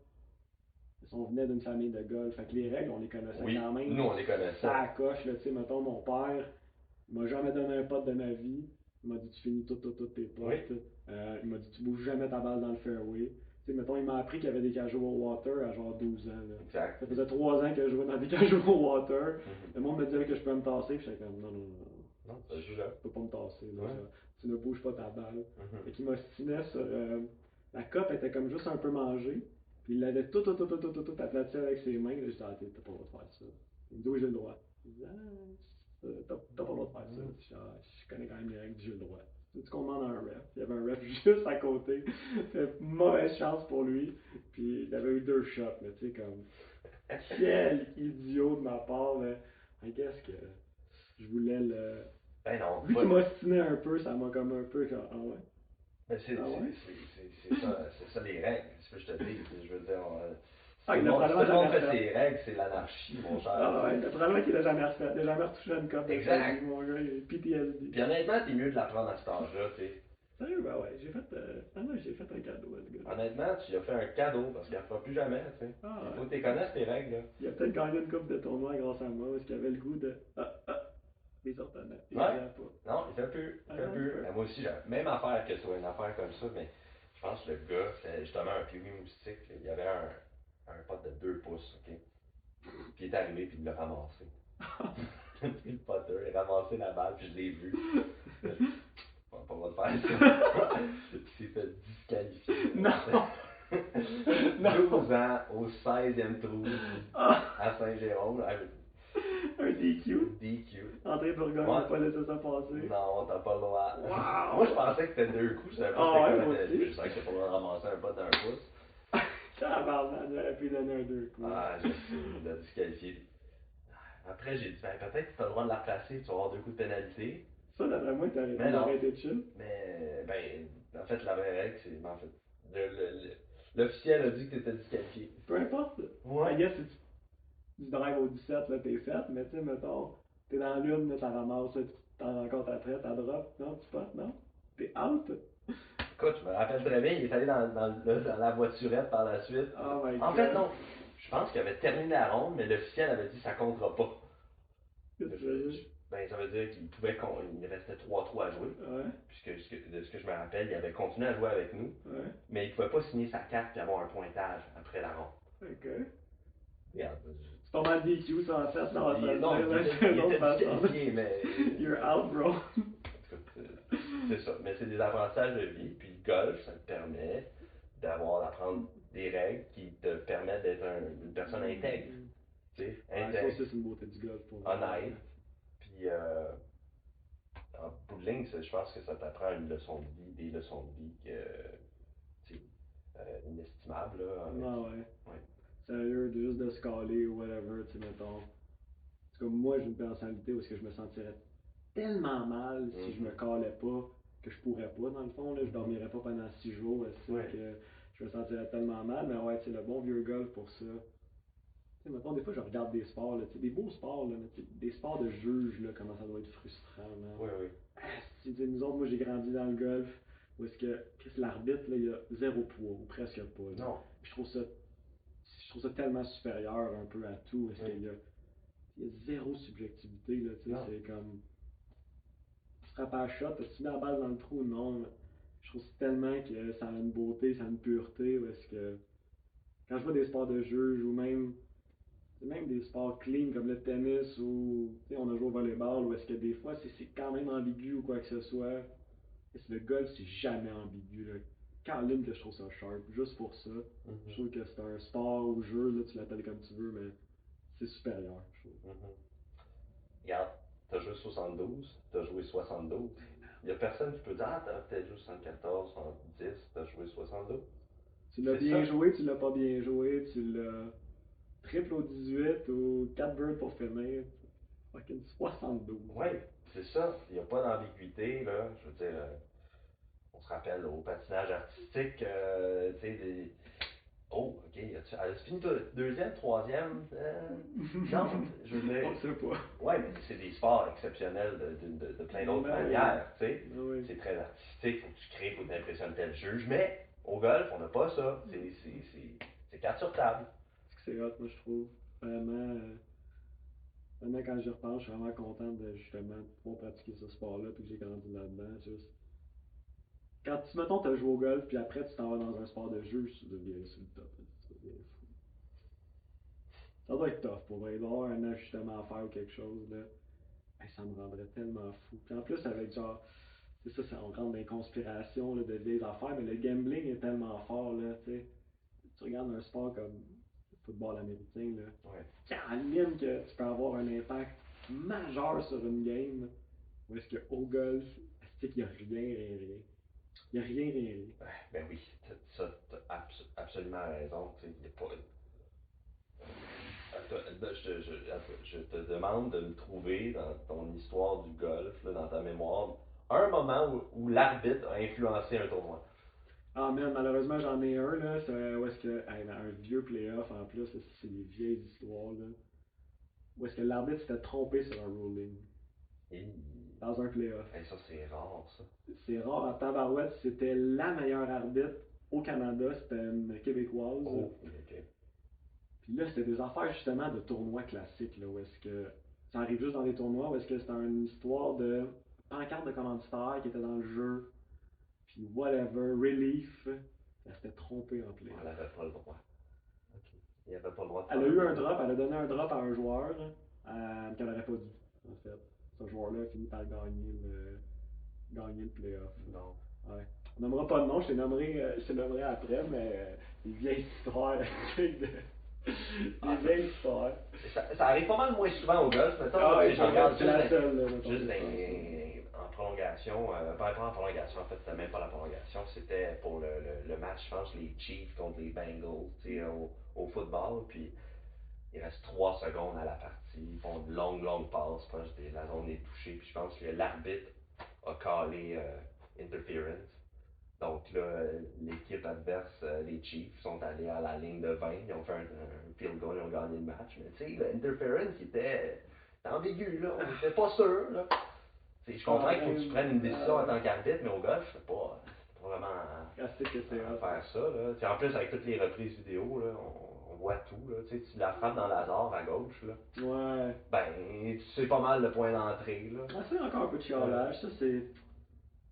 On venait d'une famille de golf. Fait que les règles, on les connaissait Oui, quand même. nous on les connaissait. Ça coche, là, tu sais, mettons mon père, il m'a jamais donné un pote de ma vie. Il m'a dit tu finis toutes tes Oui, potes. Il m'a dit tu bouges jamais ta balle dans le fairway. Tu sais, mettons, il m'a appris qu'il y avait des casual water à genre 12 ans. Là. exact. Ça faisait 3 ans que je jouais dans des casual water. Mhm. Le monde me disait que je pouvais me tasser, puis j'étais comme non, non, non. Non, ça joue là. Je peux pas me tasser. Là, Ouais. tu ne bouges pas ta balle. Mhm. Fait qu'il m'ostinait sur. La cope était comme juste un peu mangée. Puis il l'avait tout aplati avec ses mains. Là, j'ai dit, ah, t'as pas le droit de faire ça. Il me dit, oui, j'ai le droit. Il dit, ah, t'as pas le droit de faire ça. Mhm. Je dis, ah, je connais quand même les règles, j'ai le droit. Tu qu'on demande à un ref. Il y avait un ref juste à côté. Fait mauvaise chance pour lui. Puis il avait eu 2 shots, mais tu sais, comme. Quel idiot de ma part, mais qu'est-ce que je voulais le. Ben non, Vu qu'il m'ostinait un peu, ça m'a comme un peu genre, ah ouais? ben Ah ouais? c'est ça les règles, c'est ce que je te dis. Je veux dire, si Ah, tout il le l'a monde, si tout probablement le monde jamais fait refait. ses règles, c'est l'anarchie, mon cher. Ah ouais, probablement qu'il l'a jamais refait. Il a jamais retouché une cop de sa vie, Exact. mon gars, il est PTSD. Puis honnêtement, t'es mieux de l'apprendre à cet âge-là, tu sais. Sérieux, ben ouais, j'ai fait un cadeau à ce gars-là. Honnêtement, tu lui as fait un cadeau parce qu'elle ne fera plus jamais, tu sais. Ah Il ouais. faut que tu connaisses tes règles, là. Il a peut-être gagné une coupe de tournoi grâce à moi, parce qu'il avait le goût de. Les orthodontes. Il Ouais. faisait pas. Non, il fait plus. Il Ah fait non, il plus. fait. Moi aussi, j'ai la même affaire que toi, une affaire comme ça, mais je pense que le gars, c'était justement un kiwi moustique. Là. Il y avait un pot de 2 pouces, ok? Puis il est arrivé, puis il l'a ramassé. Il a pris le potter, il a ramassé la balle, puis je l'ai vu. On va pas le droit de faire ça. Il s'est fait disqualifier. Non! 12 ans au 16e trou à Saint-Jérôme. Un DQ. DQ. André Bourgogne Ouais. n'a pas laissé ça passer. Non, t'as pas le droit. Wow! Moi, je pensais que c'était 2 coups. Je savais pas Ah ouais, c'était moi quoi. aussi. Je savais que t'as pas le droit de ramasser un pot d'un pouce. Tabarnak, j'aurais pu donner un 2 coups. Ah, je sais, il l'a disqualifié. Après, j'ai dit, ben, peut-être que t'as le droit de la replacer, tu vas avoir 2 coups de pénalité. Ça, d'après moi, Mais non. t'aurais été chill. Mais, ben, en fait, la vraie règle, c'est, en fait, l'officiel a dit que t'étais disqualifié. Peu importe. Ouais. I guess, si tu drives au 17, là, t'es fait, mais tu sais, mettons, t'es dans l'une, là, t'en ramasses, là, tu t'en rencontres après, t'as drop, non, tu potes, non? T'es out? Écoute, je me rappelle très bien, il est allé dans la voiturette par la suite. Oh my En god. fait, non. Je pense qu'il avait terminé la ronde, mais l'officiel avait dit que ça comptera pas. Qu'est-ce que tu veux dire? Ben, ça veut dire qu'il pouvait il restait 3 trous à jouer. Ouais, Puisque de ce que je me rappelle, il avait continué à jouer avec nous, ouais, mais il pouvait pas signer sa carte et avoir un pointage après la ronde. ok. Regarde. C'est pas mal DQ, ça, en fait, non, ça Non, veut dire, il une autre était façon. disqualifié, mais. You're out, bro. C'est ça. Mais c'est des apprentissages de vie. Puis le golf, ça te permet d'apprendre des règles qui te permettent d'être une personne intègre. Tu sais, Ouais, ça intègre, aussi, c'est une beauté du golf pour honnête. Puis en bout de ligne, je pense que ça t'apprend une leçon de vie, des leçons de vie tu sais, inestimables. Là, Non, ouais. Ouais. Sérieux, juste de se caler ou whatever, tu sais, mettons. C'est comme moi, j'ai une personnalité où est-ce que je me sentirais tellement mal si je me calais pas que je pourrais pas, dans le fond, là, je dormirais pas pendant 6 jours, Ouais. que je me sentirais tellement mal, mais ouais, c'est le bon vieux golf pour ça. Tu sais, mettons, des fois, je regarde des sports, là, tu sais, des beaux sports, là, mais tu sais, des sports de juge, là, comment ça doit être frustrant, man. Oui, oui. Tu sais, nous autres, moi, j'ai grandi dans le golf, où est-ce que, qu'est-ce que l'arbitre, là, il a zéro poids, ou presque pas, là. Non. Je trouve ça tellement supérieur un peu à tout, parce qu'il y a zéro subjectivité, là, tu sais, Non. c'est comme, tu frappes à la shot, tu mets la balle dans le trou ou non, là. Je trouve tellement que ça a une beauté, ça a une pureté, où est-ce que, quand je vois des sports de juge, ou même des sports clean comme le tennis ou on a joué au volleyball où est-ce que des fois c'est quand même ambigu ou quoi que ce soit. Et le golf c'est jamais ambigu. Là. Caroline que je trouve ça sharp, juste pour ça. Je trouve que c'est un sport ou jeu, là, tu l'appelles comme tu veux, mais c'est supérieur, je trouve. Regarde, t'as joué 72, t'as joué 72. Il y a personne qui peut dire, ah, t'as peut-être joué 74, 70, t'as joué 72. Tu l'as C'est bien ça. joué, tu l'as pas bien joué, tu l'as triple au 18 ou 4 birds pour finir. Fucking 72. Oui, c'est ça. Il n'y a pas d'ambiguïté, là. Je veux dire, on se rappelle au patinage artistique, tu sais, des. Oh, ok, as-tu fini deuxième, troisième? Non, je veux dire. On sait pas. Ouais, mais c'est des sports exceptionnels de plein d'autres Ben oui. manières, tu sais. Ben oui. C'est très artistique, faut que tu crées, faut que tu impressionnes tel juge, mais au golf, on n'a pas ça. C'est carte sur table. C'est hot, moi je trouve. Vraiment, maintenant quand j'y repense, je suis vraiment content de justement pouvoir pratiquer ce sport-là puis que j'ai grandi là-dedans. Juste. Quand tu mettons t'as joué au golf puis après tu t'en vas dans un sport de jeu, tu deviens sur le top. Tu deviens fou. Ça doit être tough pour vrai. Il doit y avoir un ajustement à faire ou quelque chose là. Hey, ça me rendrait tellement fou. Puis en plus avec genre. C'est ça, on rentre dans les conspirations là, de vieilles affaires, mais le gambling est tellement fort là, tu sais. Tu regardes un sport comme le football américain, là, Ouais. Caroline que tu peux avoir un impact majeur sur une game, ou est-ce qu'au golf, est-ce qu'il n'y a rien, rien, rien. Il n'y a rien, rien, rien. Ben oui, ça, t'as absolument raison. Tu sais, y a pas. je te demande de me trouver dans ton histoire du golf, là, dans ta mémoire, un moment où l'arbitre a influencé un tournoi. Ah man, malheureusement j'en ai un là, c'est où est-ce que un vieux playoff en plus, là, c'est des vieilles histoires là. Où est-ce que l'arbitre s'était trompé sur un ruling Et, dans un playoff. hey, ça, c'est rare, ça. C'est rare en tabarouette, c'était la meilleure arbitre au Canada, c'était une québécoise. Oh, ok. Puis là, c'était des affaires justement de tournois classiques là, où est-ce que ça arrive juste dans des tournois où est-ce que c'était une histoire de pancarte de commanditaire qui était dans le jeu. Puis whatever, relief, elle s'était trompée en playoff. Elle avait pas le droit. Ok. Il avait pas le droit de Elle faire a eu un un drop, elle a donné un drop à un joueur qu'elle n'aurait pas dû, en fait. Ce joueur-là a fini par gagner le playoff. Non. Ouais. On nommera pas de nom, je te nommerai après, mais des vieilles histoires. Des vieilles histoires. Ça arrive pas mal moins souvent au golf, mettons. Ah ouais, je regarde c'est la seule. Là, juste en prolongation, pas en prolongation, en fait, c'était même pas la prolongation, c'était pour le match, je pense, les Chiefs contre les Bengals, tu sais, au football, puis il reste 3 secondes à la partie, ils font une longue passe, proche de la zone est touchée, puis je pense que l'arbitre a callé interference. Donc là, l'équipe adverse, les Chiefs, sont allés à la ligne de 20, ils ont fait un field goal, ils ont gagné le match. Mais tu sais, l'interference était ambigu, là, on n'était pas sûr. Là. Je comprends qu'il faut que tu prennes une décision en tant qu'arbitre, mais au golf, c'est pas vraiment à faire ça. Là. T'sais, en plus, avec toutes les reprises vidéo, là, on voit tout. Là. Tu la frappes dans la barre à gauche, là, ouais. ben, c'est pas mal le point d'entrée. Là. Ah, c'est encore un peu de chialage, ça c'est.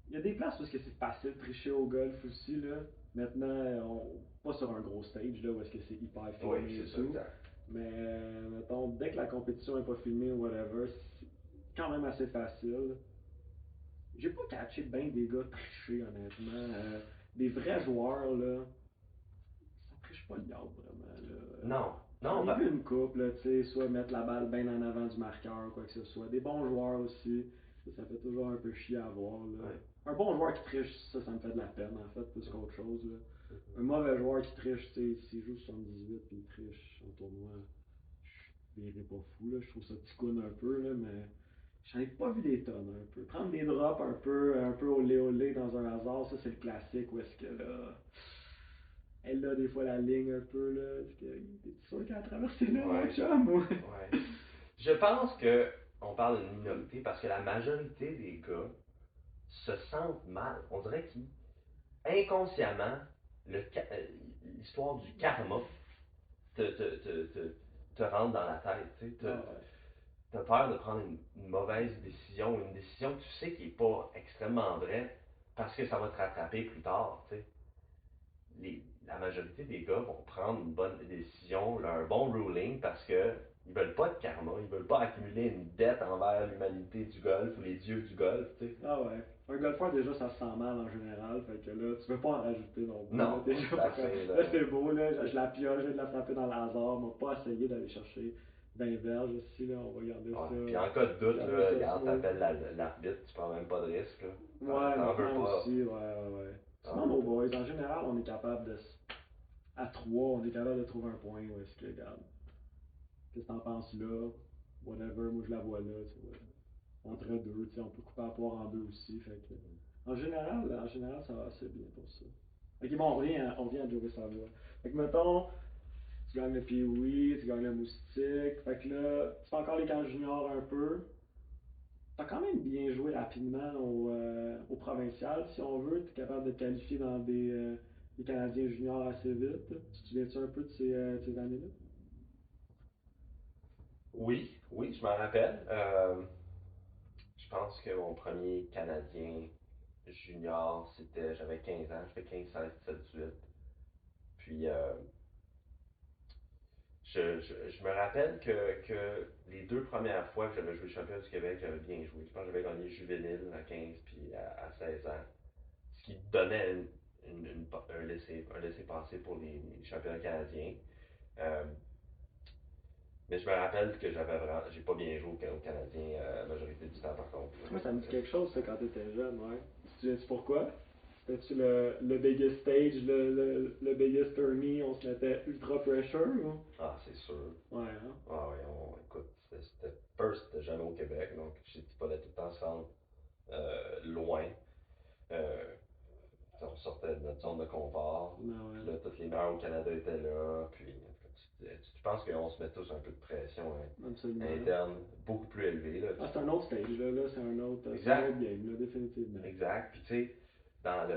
Il y a des places où est-ce que c'est facile de tricher au golf aussi, là. Maintenant, pas sur un gros stage, là, où est-ce que c'est hyper filmé Oui, et c'est ça, tout. exact. Mais, mettons, dès que la compétition est pas filmée ou whatever, c'est quand même assez facile. J'ai pas catché bien des gars tricher, honnêtement. Des vrais joueurs, là, ça triche pas le yard, vraiment, là. Non, J'en non, ai vu une couple, là, tu sais, soit mettre la balle bien en avant du marqueur, quoi que ce soit. Des bons joueurs aussi, ça fait toujours un peu chier à voir, là. Ouais. Un bon joueur qui triche, ça me fait de la peine, en fait, plus qu'autre chose, là. Un mauvais joueur qui triche, tu sais, s'il joue 78 puis il triche en tournoi, je verrais pas fou, là. Je trouve ça petit coune un peu, là, mais j'en ai pas vu des tonnes, un peu. Prendre des drops un peu olé dans un hasard, ça c'est le classique, où est-ce que, là, elle a des fois la ligne un peu, là, est-ce que t'es sûr qu'elle a traversé là, mon chum, ou? Ouais. Je pense que on parle d'une minorité parce que la majorité des gars se sentent mal. On dirait qu'inconsciemment, l'histoire du karma te rentre dans la tête. Tu Ah ouais. as peur de prendre une mauvaise décision, une décision que tu sais qui n'est pas extrêmement vraie parce que ça va te rattraper plus tard. Tu sais. La majorité des gars vont prendre une bonne décision, un bon ruling, parce que ils veulent pas de karma, ils veulent pas accumuler une dette envers l'humanité du golf ou les dieux du golf, tu sais. Ah ouais. Un golfeur, déjà, ça se sent mal en général, fait que là, tu veux pas en rajouter non plus. Là, Non, déjà, c'est assez, là, c'est beau, là, je la pioche, je vais de la frapper dans le hasard, on va pas essayer d'aller chercher 20 verges ici, là, on va garder Ouais. ça. Puis en cas de doute, Garder là, ça regarde, smooth. t'appelles l'arbitre, tu prends même pas de risque, là. Ouais, T'en veux maintenant pas. aussi, ouais. T'en Sinon, veux nos pas. boys, en général, on est capable de. À 3, on est capable de trouver un point où est-ce que, regarde, qu'est-ce que t'en penses là? Whatever, moi je la vois là, tu vois. Entre deux, tu sais, on peut couper la poire en deux aussi, fait que. En général, ça va assez bien pour ça. Ok, bon, on revient à Joey Savoie. Fait que, mettons, tu gagnes le Pee-Wee, tu gagnes le Moustique, fait que là, tu fais encore les camps juniors un peu. T'as quand même bien joué rapidement au provincial, si on veut. T'es capable de te qualifier dans des Canadiens juniors assez vite. Tu te souviens-tu un peu de ces années-là? Oui, je m'en rappelle. Je pense que mon premier Canadien junior, j'avais 15 ans, je fais 15, 16, 17, 18. Puis, je me rappelle que les 2 premières fois que j'avais joué champion du Québec, j'avais bien joué. Je pense que j'avais gagné juvénile à 15 puis à 16 ans. Ce qui donnait un laissez-passer pour les championnats canadiens. Euh, mais je me rappelle que j'ai pas bien joué au Canadien la majorité du temps par contre. Moi, ça me dit quelque chose, ça, quand t'étais jeune, ouais. Tu te souviens-tu pourquoi? C'était-tu le biggest stage, le biggest tourney, on se C'était ultra pressure ou? Ah, c'est sûr. Ouais, hein? Ah oui, écoute, First, c'était jamais au Québec, donc il fallait tout le temps se rendre loin. Euh, on sortait de notre zone de confort. Ben Puis ouais. là, tous les meilleurs au Canada étaient là. Puis je pense qu'on se met tous un peu de pression Absolument. interne, beaucoup plus élevée. Là. Ah, c'est un autre stage, là, c'est un autre Exact. game, là, définitivement. Exact. Puis tu sais, dans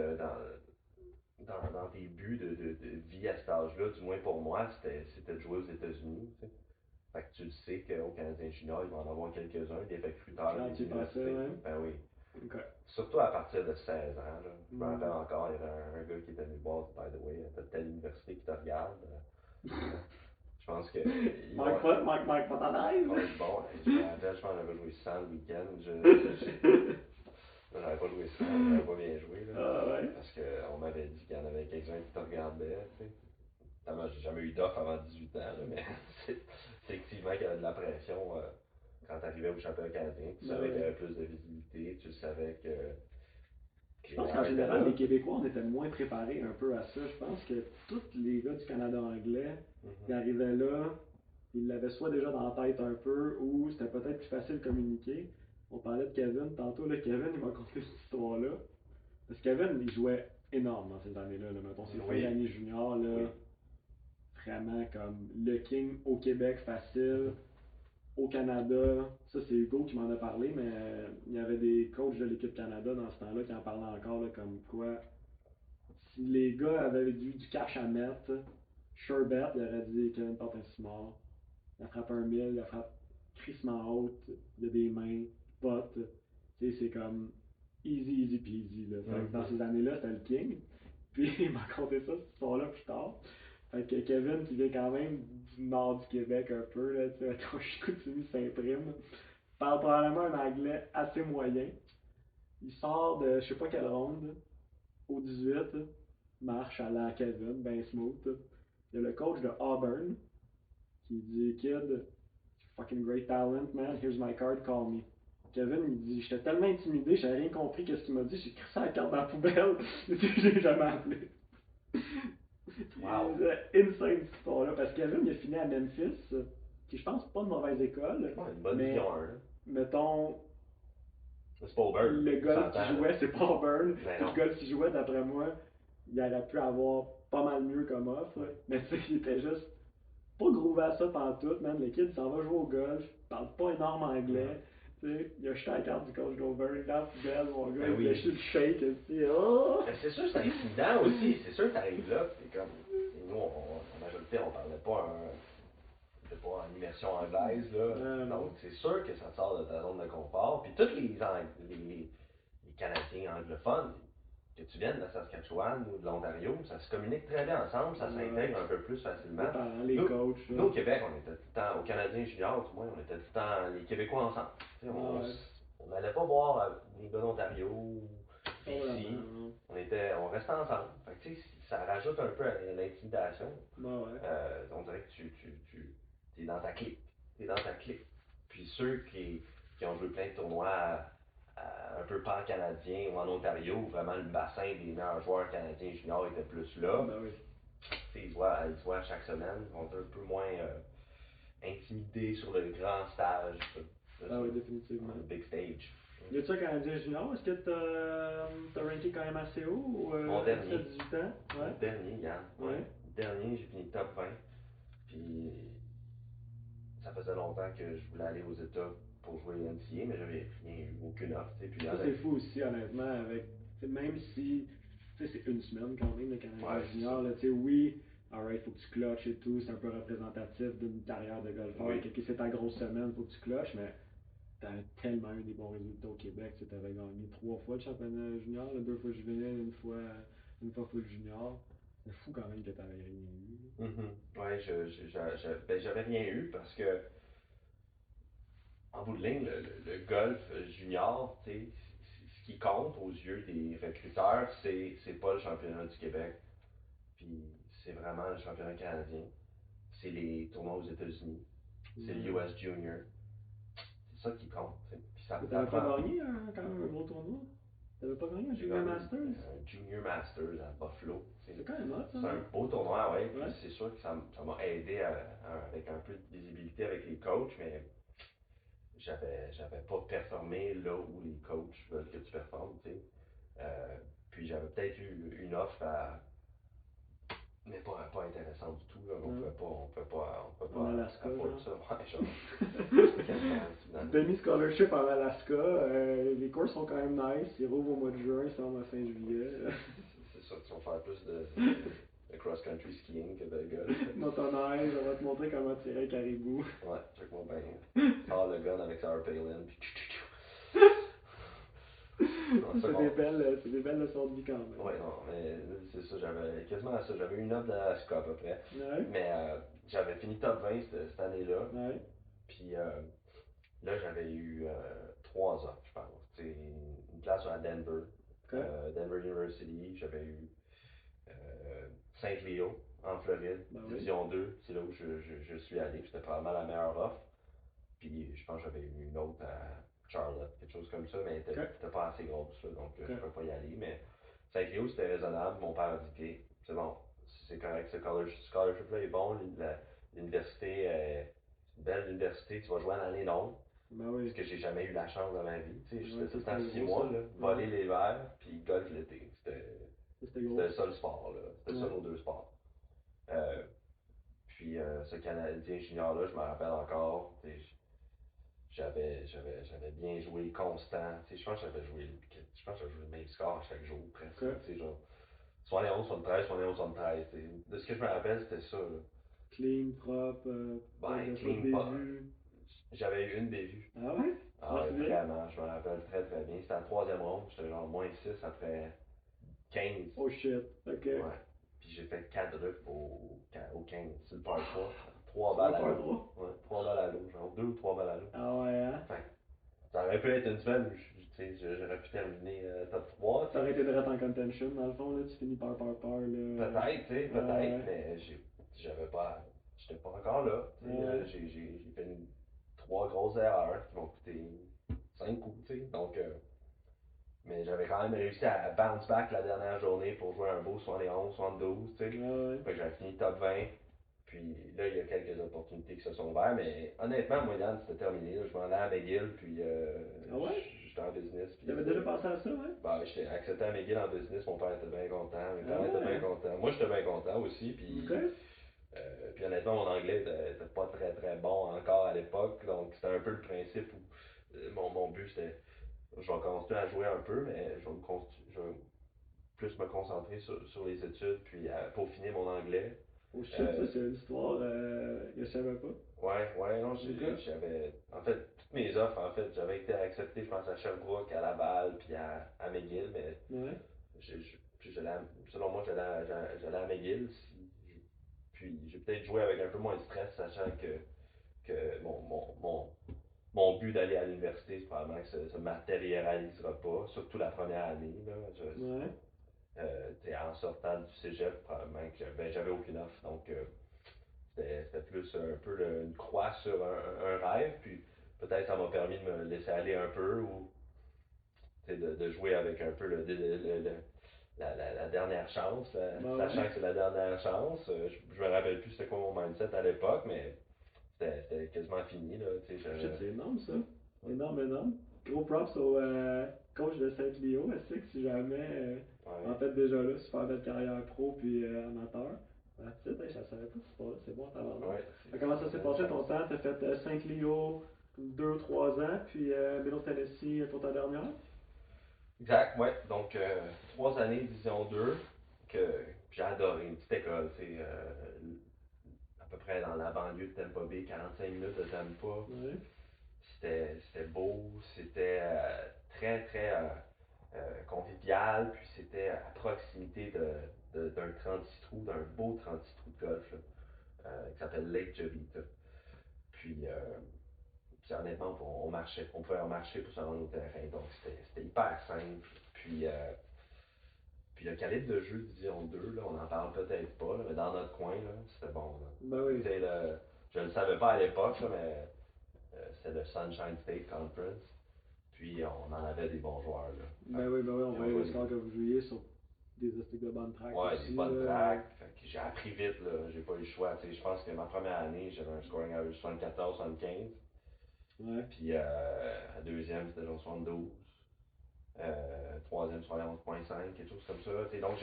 dans tes buts de vie à cet âge-là, du moins pour moi, c'était de jouer aux États-Unis. Tu sais. Fait que tu le sais qu'au Canadien Junior, il va en avoir quelques-uns, des recruteurs, Quand des tu y pensais, universités. ouais. Ben oui. Ok. Surtout à partir de 16 ans. Là. Je me Mm. rappelle encore, il y avait un gars qui était venu voir, by the way, de telle université qui te regarde. Je pense que. Ils vont, Manque pas ta ils vont aise. être bons. Je me rappelle, je pense qu'on avait joué 100 le week-end. J'avais pas joué 100, j'avais pas bien joué. Là, Ah ouais. parce qu'on m'avait dit qu'il y en avait quelqu'un qui te regardait. Tu sais. Évidemment, j'ai jamais eu d'offre avant 18 ans, là, mais c'est effectivement qu'il y avait de la pression quand tu arrivais au championnat canadien. Tu savais qu'il y avait plus de visibilité, tu savais que Je les pense qu'en meilleurs étaient général, là. les Québécois, on était moins préparés un peu à ça. Je pense que tous les gars du Canada anglais, ils arrivaient là, ils l'avaient soit déjà dans la tête un peu, ou c'était peut-être plus facile de communiquer. On parlait de Kevin tantôt, là, Kevin, il m'a conté cette histoire-là. Parce que Kevin, il jouait énorme dans ces années-là. Là. Mettons, ses fins d'année junior, là, Oui. vraiment comme le king au Québec facile. Au Canada, ça c'est Hugo qui m'en a parlé, mais il y avait des coachs de l'équipe Canada dans ce temps-là qui en parlaient encore, là, comme quoi si les gars avaient du cash à mettre, Sherbet, il aurait dit Kevin Tatin-Simard, il a frappé un mille, il a frappé crissement haute, il a des mains, potes, tu sais, c'est comme easy peasy, là. Fait que dans ces années-là, c'était le king. Puis il m'a conté ça, cette histoire-là, plus tard. Fait que Kevin, qui vient quand même du nord du Québec un peu, là, tu sais, quand Chicoutimi s'imprime, parle probablement un anglais assez moyen. Il sort de je sais pas quelle ronde, au 18, marche à la Kevin, ben smooth. Il y a le coach de Auburn qui dit Kid, fucking great talent, man, here's my card, call me. Kevin, il dit j'étais tellement intimidé, j'avais rien compris qu'est-ce qu'il m'a dit, j'ai crissé la carte dans la poubelle, j'ai jamais appelé. Wow. C'est insane cette histoire-là, parce que Kevin, il a fini à Memphis, qui je pense pas une mauvaise école, Ouais, une bonne mais vision 1. Là. mettons, C'est pas Auburn. le golf qui jouait, c'est pas Auburn. Ben Le golf qui jouait, d'après moi, il aurait pu avoir pas mal mieux comme offre. Ouais. Mais tu sais, il était juste pas groové à ça pantoute, man. Le kid s'en va jouer au golf, il parle pas énorme anglais. Tu sais, il a jeté la carte du coach d'Auburn dans la poubelle, mon gars, Ben il a jeté le shake, tu oh! Ben, c'est sûr que c'est intimidant aussi. C'est sûr que t'arrives là, c'est comme. Nous, en majorité, on parlait pas c'était pas en immersion anglaise, là. Donc, c'est sûr que ça te sort de ta zone de confort. Puis tous les Canadiens anglophones, que tu viennes de la Saskatchewan ou de l'Ontario, ça se communique très bien ensemble, ça s'intègre un peu plus facilement. Les parents, les Nous, coachs. nous, au Québec, on était tout le temps, aux Canadiens juniors, du moins, on était tout le temps les Québécois ensemble. Tu sais, on n'allait pas voir les gars d'Ontario ou ici. On restait ensemble. Fait que, tu sais, ça rajoute un peu à l'intimidation. On dirait que tu es dans ta clique. T'es dans ta clique. Puis ceux qui ont joué plein de tournois un peu pan-canadien ou en Ontario, où vraiment le bassin des meilleurs joueurs canadiens juniors était plus là. Ils se voient chaque semaine, ils vont être un peu moins intimidés sur le grand stage. Oui, définitivement. Le big stage. Y a-tu un Canadien junior? Est-ce que t'as ranké quand même assez haut ou Mon dernier. 18 ans? Ouais. Mon dernier, Yann. Ouais. Dernier, j'ai fini top 20. Puis ça faisait longtemps que je voulais aller aux États pour jouer NCA, mais j'avais rien eu, aucune offre. Puis ça, c'est fou aussi, honnêtement, avec même si c'est une semaine quand même, le Canadien junior. Là, oui, alright, faut que tu clutches et tout, c'est un peu représentatif d'une carrière de golfeur. Oui. Okay, c'est ta grosse semaine, faut que tu clutches, mais t'avais tellement eu des bons résultats au Québec. Tu avais gagné 3 fois le championnat junior, là, 2 fois juvénile, une fois full junior. C'est fou quand même que t'avais rien eu. Ouais, j'avais rien eu parce que en bout de ligne, le golf junior, ce qui compte aux yeux des recruteurs, c'est pas le championnat du Québec, puis c'est vraiment le championnat canadien. C'est les tournois aux États-Unis, c'est le US Junior. C'est ça qui compte. Puis ça t'avais pas gagné quand même un gros tournoi? T'avais pas gagné un J'ai Junior gagné Masters? un Junior Masters à Buffalo. C'est quand même hot, ça. C'est un beau tournoi, ouais. Puis Ouais. c'est sûr que ça m'a aidé avec un peu de visibilité avec les coachs, mais j'avais pas performé là où les coachs veulent que tu performes, tu sais. Puis j'avais peut-être eu une offre mais pas intéressant du tout, là. On pouvait pas En Alaska, afford genre. ça. Ouais, genre. C'était quasiment. Demi-scholarship en Alaska. Les cours sont quand même nice. Ils rouvrent au mois de juin, ils ferment à fin juillet. C'est ça, tu vas faire plus de cross-country skiing que de golf. Motoneige, on va te montrer comment tirer un caribou. Ouais, check-moi bien. Sors le gun avec Sarah Palin, puis C'est des belles leçons de vie quand même. Ouais, non, mais c'est ça, j'avais quasiment ça. J'avais eu une offre d'Alaska à peu près. Ouais. Mais j'avais fini top 20 cette année-là. Ouais. Puis là, j'avais eu 3 offres, je pense. C'est une place à Denver, Ok. Denver University. J'avais eu Saint-Leo, en Floride, Ben oui. Division 2. C'est là où je suis allé. C'était probablement la meilleure offre. Puis je pense que j'avais eu une autre à Charlotte, quelque chose comme ça, mais elle était pas assez grosse, là, donc je ne pouvais pas y aller. Mais Saint-Léo, c'était raisonnable. Mon père a dit, OK, c'est bon, c'est correct, ce scholarship-là est bon. L'université, c'est une belle université, tu vas jouer en année longue. Ben oui. Parce que j'ai jamais eu la chance de ma vie. Tu sais, Ouais, j'étais tout le c'était temps gros, 6 mois, ça. là, voler l'hiver, puis golf l'été. C'était gros. C'était ça le sport, là. C'était ça Ouais. nos 2 sports. Euh, puis ce Canadien junior-là, je me rappelle encore. Tu sais, j'avais bien joué constant. Tu sais, je pense que j'avais joué le même score chaque jour, presque. Ok. Tu sais, genre, 71, 73, 71, 73. Tu sais. De ce que je me rappelle, c'était ça, là. Clean, propre, pas Ben, pas de clean, pas. bévue. J'avais eu une bévue. Ah ouais? Tu Ah t'en ouais, souviens? vraiment, je me rappelle très très bien. C'était la troisième ronde, j'étais genre -6 après 15. Oh shit. Ok. Ouais. Puis j'ai fait quadruple au 15, sur le par 3. 3 Sur le balles à par l'eau. 3? Ouais, 3 balles à l'eau, genre 2 ou 3 balles à l'eau. Ah ouais, hein? Fait ça aurait pu être une semaine où tu sais, j'aurais pu terminer top 3. Ça aurait été direct en contention, dans le fond, là, tu finis par, là. Peut-être, tu sais, peut-être, Ouais. mais j'avais pas. J'étais pas encore là. Tu sais, Ouais. j'ai fait 3 grosses erreurs qui m'ont coûté 5 coups, tu sais. Donc, mais j'avais quand même réussi à bounce back la dernière journée pour jouer un beau 71, 72, tu sais. Ouais. Fait que j'avais fini top 20. Puis là, il y a quelques opportunités qui se sont ouvertes, mais honnêtement, moi, Yann, c'était terminé. Là. Je m'en allais à McGill, puis Ah ouais? j'étais en business. Puis, T'avais déjà pensé à ça, ouais? bah, j'étais accepté à McGill en business. Mon père était bien content, mes Ah parents étaient bien ouais? contents. Moi, j'étais bien content aussi. Ok. Puis honnêtement, mon anglais était pas très très bon encore à l'époque. Donc, c'était un peu le principe où mon but, c'était je vais continuer à jouer un peu, mais je vais plus me concentrer sur les études, puis à peaufiner mon anglais. Oh shit, ça, c'est une histoire que je savais pas. Ouais, non, Ok. j'avais. En fait, toutes mes offres, en fait, j'avais été accepté, je pense, à Sherbrooke, à Laval, puis à McGill, mais Ouais. puis selon moi, j'allais à McGill. Puis j'ai peut-être joué avec un peu moins de stress, sachant que mon but d'aller à l'université, c'est probablement que ça ne se matérialisera pas, surtout la première année. Là, Ouais. en sortant du cégep, probablement que j'avais aucune offre. Donc, c'était plus un peu une croix sur un rêve. Puis peut-être ça m'a permis de me laisser aller un peu ou de jouer avec un peu la dernière chance, Ben ouais. sachant que c'est la dernière chance. Je me rappelle plus c'était quoi mon mindset à l'époque, mais c'était quasiment fini. Là, Shit, c'est énorme, ça. Ouais. Énorme, énorme. Gros props au coach de Saint-Léo. Est-ce que si jamais, en Ouais. fait, déjà là, super belle carrière pro puis amateur. That's it, hey, je savais pas ce pas, c'est bon, tabarnak. Ouais, Comment ça c'est s'est une belle passé ton chance. temps? T'as fait Saint-Léo 2 3 ans, puis Middle Tennessee pour ta dernière? Exact, ouais. Donc, 3 années, Division 2, que j'ai adoré. Une petite école, tu sais, à peu près dans la banlieue de Tampa Bay, 45 minutes de Tampa. Ouais. C'était beau, c'était très, très convivial, puis c'était à proximité d'un 36 trous, d'un beau 36 trous de golf, là, qui s'appelle Lake Jovita. Puis, honnêtement, on marchait, on pouvait en marcher pour se rendre au terrain, donc c'était hyper simple. Puis le calibre de jeu Division 2, là, on n'en parle peut-être pas, là, mais dans notre coin, là, c'était bon. Là. Ben oui. Tu sais, je ne le savais pas à l'époque, là, mais c'était le Sunshine State Conference. Puis on en avait des bons joueurs. Là. Ben oui, on Ils ont voyait joué les scores que vous jouiez sur des astiques de bonnes tracks ouais, aussi. des bonnes là. tracks. Fait que j'ai appris vite, là. J'ai pas eu le choix. Tu sais, je pense que ma première année, j'avais un scoring average 74-75. Ouais. Puis la deuxième, c'était genre 72. Troisième, 71.5, quelque chose comme ça. Tu sais, donc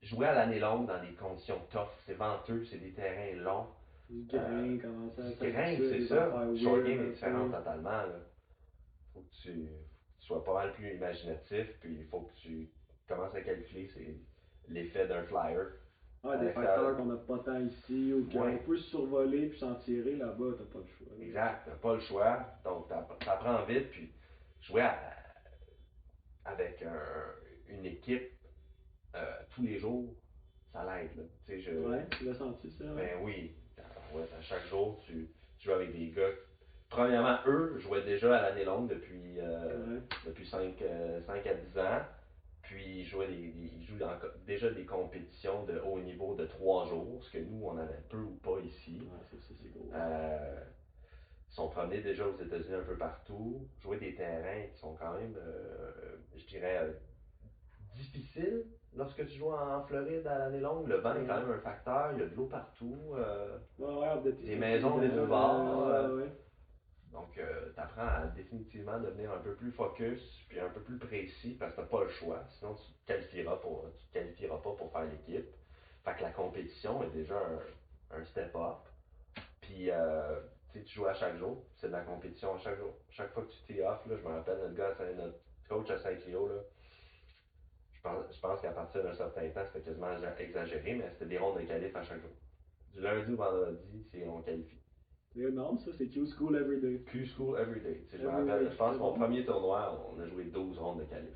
je jouais à l'année longue dans des conditions tough. C'est venteux, c'est des terrains longs. Du grain, comment ça Du grain, s'habitue à c'est des ça. affaires Short game weird est un différent peu. totalement. Là. Faut que tu sois pas mal plus imaginatif, puis il faut que tu commences à calculer l'effet d'un flyer Ah, à des l'extérieur. facteurs qu'on n'a pas tant ici ou qu'on Ouais, peut survoler puis s'en tirer là-bas, t'as pas le choix. Là. exact. T'as pas le choix, donc t'apprends vite, puis jouer avec une équipe tous les jours, ça l'aide. Là. Tu sais, Ouais, tu l'as senti ça, ouais. ben oui, ouais, à chaque jour, tu joues avec des gars. Premièrement, eux jouaient déjà à l'année longue depuis 5 à 10 ans. Puis ils jouent déjà des compétitions de haut niveau de 3 jours, ce que nous, on avait peu ou pas ici. Ouais, ça c'est gros. Ils sont promenés déjà aux États-Unis un peu partout, jouer des terrains qui sont quand même, je dirais, difficiles lorsque tu joues en Floride à l'année longue. Le vent est quand même un facteur, il y a de l'eau partout, Ouais, off d'été, des c'est pas maisons des évident. deux bords. Ouais. Donc, tu apprends à définitivement devenir un peu plus focus, puis un peu plus précis, parce que tu n'as pas le choix. Sinon, tu te qualifieras pas pour faire l'équipe. Fait que la compétition est déjà un step up. Puis, tu joues à chaque jour. C'est de la compétition à chaque jour. Chaque fois que tu t'es off, là, je me rappelle notre coach à Saint-Cléo, là, je pense qu'à partir d'un certain temps, c'était quasiment exagéré, mais c'était des rondes de qualif à chaque jour. Du lundi au vendredi, on qualifie. C'est énorme, ça, c'est Q School Everyday. Q School Everyday. Je me Every rappelle, week, je pense c'est que mon bon. premier tournoi, on a joué 12 rondes de qualif.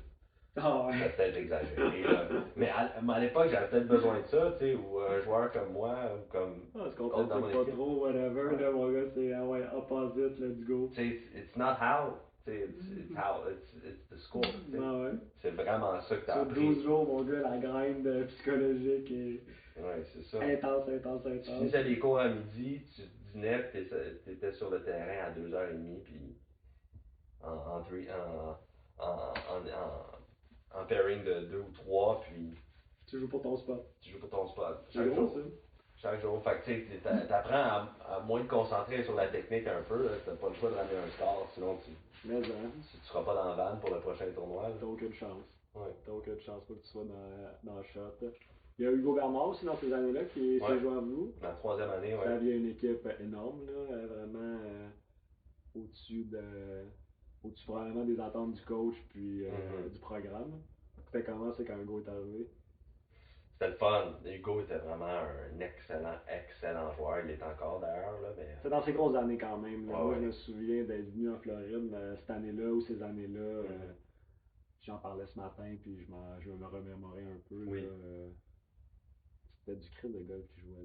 Ah ouais. C'était peut-être exagéré, là. Mais à l'époque, j'avais peut-être besoin de ça, tu sais, ou un joueur comme moi, ou comme Ah, tu qu'on autre dans mon pratique pas équipe. trop, whatever, Ouais. là, mon gars, c'est, ah ouais, opposite, let's go. Tu sais, it's not how, tu sais, it's how, it's the score, tu sais. Ah ouais. C'est vraiment ça que tu as Sur appris. 12 jours, mon gars, la grind psychologique est Ouais, c'est ça. intense, intense, Tu intense. finissais les cours à midi, tu dînais, puis t'étais sur le terrain à 2h30, puis en pairing de 2 ou 3, puis Tu joues pour ton spot. tu joues pour ton spot. C'est Chaque gros, jour. ça. Chaque jour. Fait que tu sais, t'apprends à moins te concentrer sur la technique un peu. T'as pas le choix de ramener un score, sinon Mais hein, tu seras pas dans la vanne pour le prochain tournoi. Là. t'as aucune chance. Ouais. T'as aucune chance pour que tu sois dans le shot. Il y a Hugo Bernard aussi dans ces années-là qui Ouais. s'est joué à vous. Ma troisième année, Ça ouais. avait une équipe énorme, là, vraiment au-dessus de. Au-dessus probablement des attentes du coach puis du programme. C'était comment c'est quand Hugo est arrivé? C'était le fun. Hugo était vraiment un excellent, excellent joueur. Il est encore d'ailleurs, là, mais. C'est dans ces grosses années quand même. Là. Ouais, Moi, je ouais. me souviens d'être venu en Floride cette année-là ou ces années-là. J'en parlais ce matin, puis je me remémorais un peu. Oui. Là, c'était du cri de golf qui jouait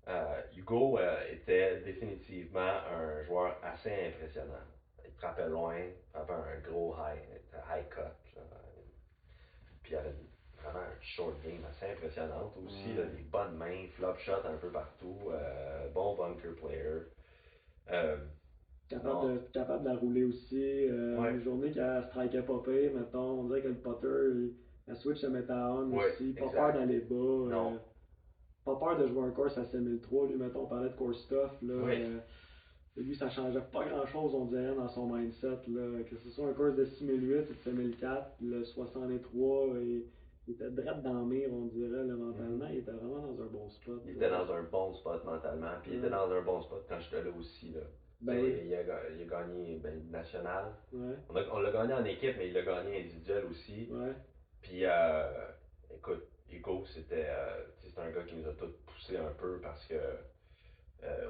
là. Hugo était définitivement un joueur assez impressionnant. Il frappait loin, il frappait un gros high cut. Là. Puis il avait vraiment un short game assez impressionnante aussi. Là, des bonnes mains, flop shot un peu partout, bon bunker player. Capable de la rouler aussi. Ouais. Une journée qu'elle strikeait pas pire, mettons, on dirait que le putter, la switch se mettait à on Ouais, aussi. Pas exact. peur d'aller bas. Non. Pas peur de jouer un course à 6003. Lui, mettons, on parlait de course stuff. Là, Oui. lui, ça changeait pas grand-chose, on dirait, dans son mindset. Là. Que ce soit un course de 6008 ou de 6004, le 63, il était direct dans le mire, on dirait, là, mentalement. Il était vraiment dans un bon spot. Il était dans un bon spot mentalement. Puis il était dans un bon spot quand j'étais là aussi. Là. Ben oui. Il a gagné le national. Ouais. On l'a gagné en équipe, mais il l'a gagné individuel aussi. Ouais. Puis, écoute, Hugo, c'est un gars qui nous a tous poussés un peu parce que,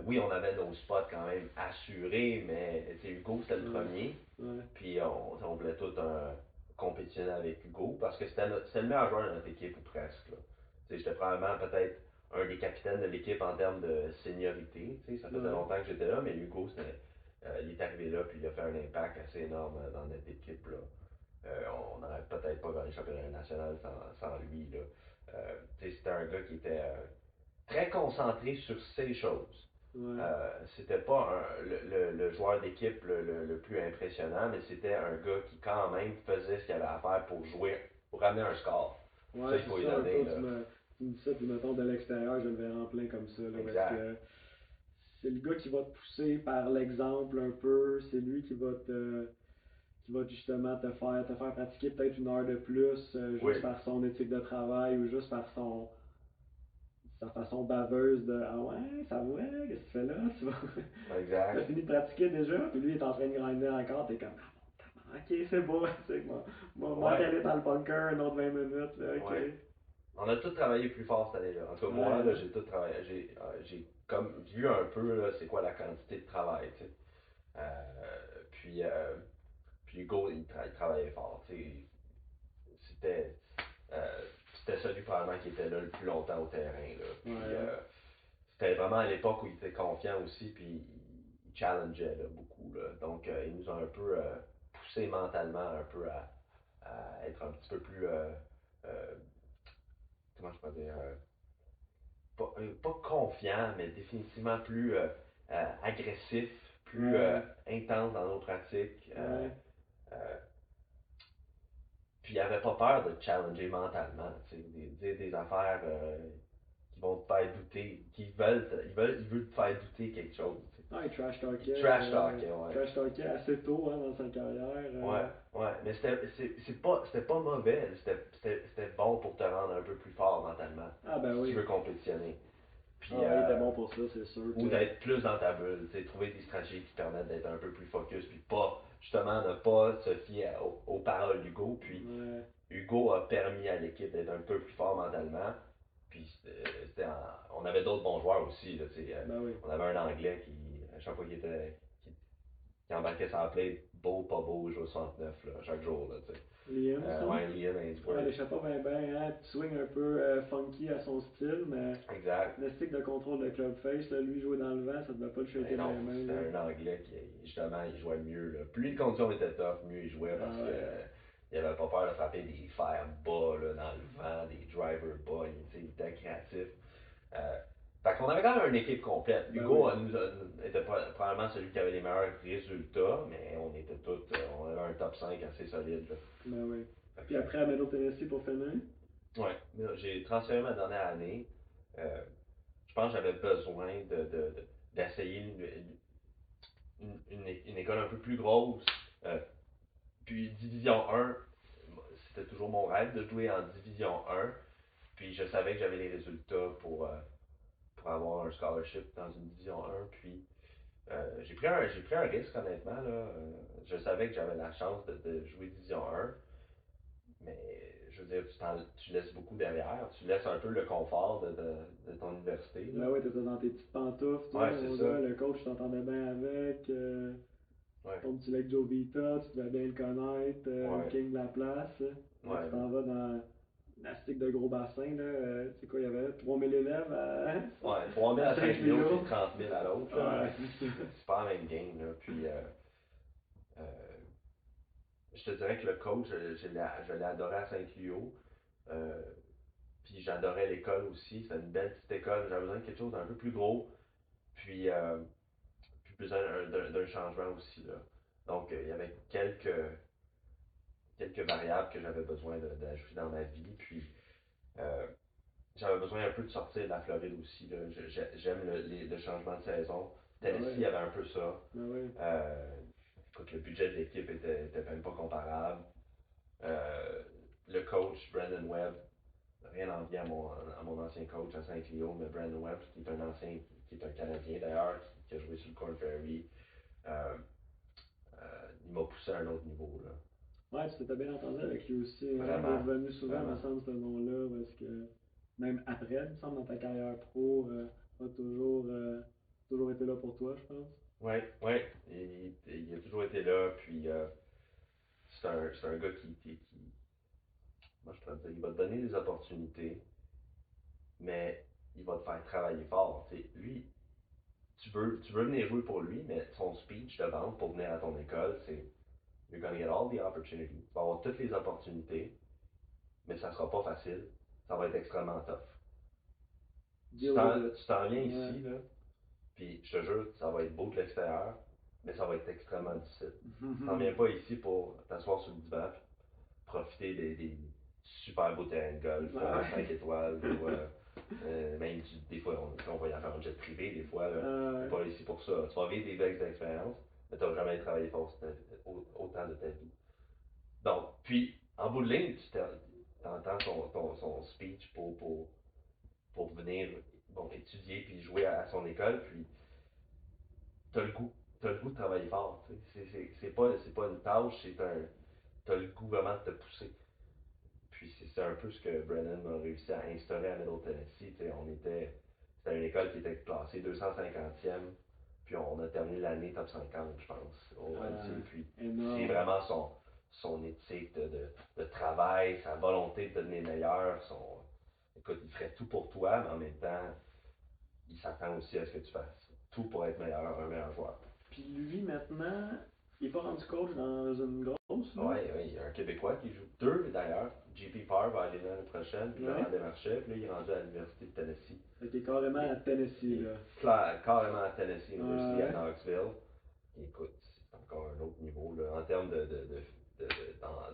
oui, on avait nos spots quand même assurés, mais Hugo, c'était le premier. Ouais. Puis, on voulait tout compétitionner avec Hugo parce que c'était le meilleur joueur de notre équipe, ou presque. J'étais probablement peut-être un des capitaines de l'équipe en termes de seniorité. Ça faisait longtemps que j'étais là, mais Hugo, il est arrivé là, puis il a fait un impact assez énorme dans notre équipe. Là. On n'aurait peut-être pas gagné le championnat national sans lui. Là. C'était un gars qui était très concentré sur ses choses. Ouais. C'était pas le joueur d'équipe le plus impressionnant, mais c'était un gars qui quand même faisait ce qu'il avait à faire pour jouer, pour ramener un score. Ouais, Ça, il c'est faut lui ça, un donner, peu, là. tu me dis ça, puis mettons, de l'extérieur, je le verrais en plein comme ça, là, où est-ce Exact. que c'est le gars qui va te pousser par l'exemple un peu, c'est lui qui va justement te faire pratiquer peut-être une heure de plus, juste Oui, par son éthique de travail ou juste par sa façon baveuse de ah ouais, ça va, qu'est-ce que tu fais là? T'as exact. fini de pratiquer déjà, puis lui il est en train de grinder encore, t'es comme ah bon, ok, c'est beau, tu sais, moi Ouais, aller dans le bunker un autre 20 minutes, là, ok. ouais. On a tous travaillé plus fort cette année-là. En tout cas, Ouais, moi, là, hein? j'ai tout travaillé. J'ai comme vu un peu, là, c'est quoi la quantité de travail, tu sais. Puis, Hugo, il travaillait fort, tu sais. C'était, euh, c'était celui probablement qui était là le plus longtemps au terrain, là. Ouais, Puis, hein? c'était vraiment à l'époque où il était confiant aussi, puis il challengeait, là, beaucoup, là. Donc, il nous a un peu poussé mentalement un peu à être un petit peu plus, euh, comment je peux dire, pas confiant, mais définitivement plus agressif, plus Ouais, intense dans nos pratiques. ouais. Euh, Puis il avait pas peur de te challenger mentalement, tu sais, dire des affaires qui vont te faire douter, ils veulent te faire douter quelque chose. Tu sais. Ah, Il trash talkait, il ouais. trash talkait assez tôt hein, dans sa carrière. Ouais, ouais, mais c'était pas mauvais, c'était bon pour te rendre un peu plus fort mentalement, Ah ben si tu oui. veux compétitionner. Puis, Ah, il était bon pour ça, c'est sûr ou que. d'être plus dans ta bulle, tu sais, trouver des stratégies qui te permettent d'être un peu plus focus, puis pas, justement, ne pas se fier aux paroles d'Hugo, puis Ouais, Hugo a permis à l'équipe d'être un peu plus fort mentalement. Puis on avait d'autres bons joueurs aussi. Là, ben oui. on avait un Anglais qui, à chaque fois qui embarquait sur la play, beau, pas beau, il jouait 69 là, chaque jour. Là, Liam, ça. ouais, Liam Ouais, Ainsworth. il échappe pas bien, ben, hein. Swing un peu funky à son style, mais Exact. le stick de contrôle de club face, là, lui jouer dans le vent, ça devait pas le Mais shaker non, bien, bien, c'était là. un Anglais qui, justement, il jouait mieux. Là. Plus les conditions étaient tough, mieux il jouait parce Ah que ouais. il avait pas peur de frapper des fers bas là, dans le vent, des drivers bas. Il était créatif. Euh, Fait qu'on avait quand même une équipe complète. Ben Hugo oui. était probablement celui qui avait les meilleurs résultats, mais on était tous, on avait un top 5 assez solide. Là. Ben oui. Fait Puis après, à Middle Tennessee pour finir. ouais, j'ai transféré ma dernière année. Euh, je pense que j'avais besoin d'essayer une école un peu plus grosse. Euh, Puis Division 1, c'était toujours mon rêve de jouer en Division 1. Puis je savais que j'avais les résultats pour avoir un scholarship dans une Division 1. Puis j'ai pris un risque, honnêtement. Là. Je savais que j'avais la chance de jouer Division 1, mais je veux dire, tu laisses beaucoup derrière. Tu laisses un peu le confort de ton université. Là. Ben oui, t'étais dans tes petites pantoufles, toi, Ouais, c'est mon ça. gars, le coach t'entendait bien avec. Ouais, Ton petit Lake Joe Vita, tu devais bien le connaître, le ouais, king de la place. Là, tu ouais. t'en vas dans la stick de gros bassin, là. Tu sais quoi, il y avait 3000 élèves Ouais, 3000 à à Saint-Cléo puis Saint-Cléo. 30 000 à l'autre. Là. Ouais, c'est ça. C'est pas la même game. Là. Puis euh, je te dirais que le coach, je l'ai adoré à Saint-Cléo. Euh, Puis j'adorais l'école aussi. C'était une belle petite école. J'avais besoin de quelque chose d'un peu plus gros. Puis, puis besoin d'un changement aussi. Là. Donc, il y avait quelques variables que j'avais besoin d'ajouter dans ma vie. Puis, euh, j'avais besoin un peu de sortir de la Floride aussi. Là. J'aime le changement de saison. Ben Tennessee ouais, avait un peu ça. ben ouais. Euh, Écoute, le budget de l'équipe était même pas comparable. Euh, le coach, Brandon Webb, rien à envier à mon ancien coach à Saint-Cléo, mais Brandon Webb, qui est un ancien, qui est un Canadien d'ailleurs, qui a joué sur le Corn Ferry, euh, il m'a poussé à un autre niveau. Là. Ouais, tu t'étais bien entendu avec lui aussi, hein. Il est Vraiment, revenu souvent, me vraiment. semble, ce nom-là, parce que même après, il me semble, dans ta carrière pro, a toujours été là pour toi, je pense. Oui, oui, il a toujours été là, puis c'est un gars moi je pourrais dire, il va te donner des opportunités, mais il va te faire travailler fort. T'sais. Lui, tu veux venir jouer pour lui, mais son speech de vente pour venir à ton école, c'est You're gonna get all the opportunity. Tu vas avoir toutes les opportunités, mais ça sera pas facile. Ça va être extrêmement tough. Deal with it. Tu t'en viens Ouais, ici, là, Puis je te jure, ça va être beau de l'extérieur, mais ça va être extrêmement difficile. Tu n'en viens pas ici pour t'asseoir sur le divan puis profiter des super beaux terrains de golf, Ouais. 5 étoiles, ou même des fois on va y aller en jet privé, des fois. Là. T'es pas ici pour ça. Tu vas vivre des belles expériences, mais tu n'as jamais travaillé fort autant de ta vie. Donc, puis, en bout de ligne, tu entends son speech pour venir bon, étudier puis jouer à son école, puis t'as le goût. T'as le goût de travailler fort. C'est pas une tâche, t'as le goût vraiment de te pousser. Puis c'est un peu ce que Brennan a réussi à instaurer à Middle Tennessee. C'était une école qui était classée 250e, puis on a terminé l'année top 50, je pense, au NCA. Puis c'est vraiment son éthique de travail, sa volonté de devenir meilleur. Écoute, il ferait tout pour toi, mais en même temps, il s'attend aussi à ce que tu fasses tout pour être meilleur, un meilleur joueur. Puis lui, maintenant, il est pas rendu coach dans une grosse, là? Oui, il y a un Québécois qui joue deux d'ailleurs. JP Parr va aller l'année prochaine, puis Laurent Desmarchais, puis là, il est rendu à l'Université de Tennessee. Fait qu'il est carrément à Tennessee, là. Carrément à Tennessee University, à Knoxville. Et écoute, c'est encore un autre niveau, là, en termes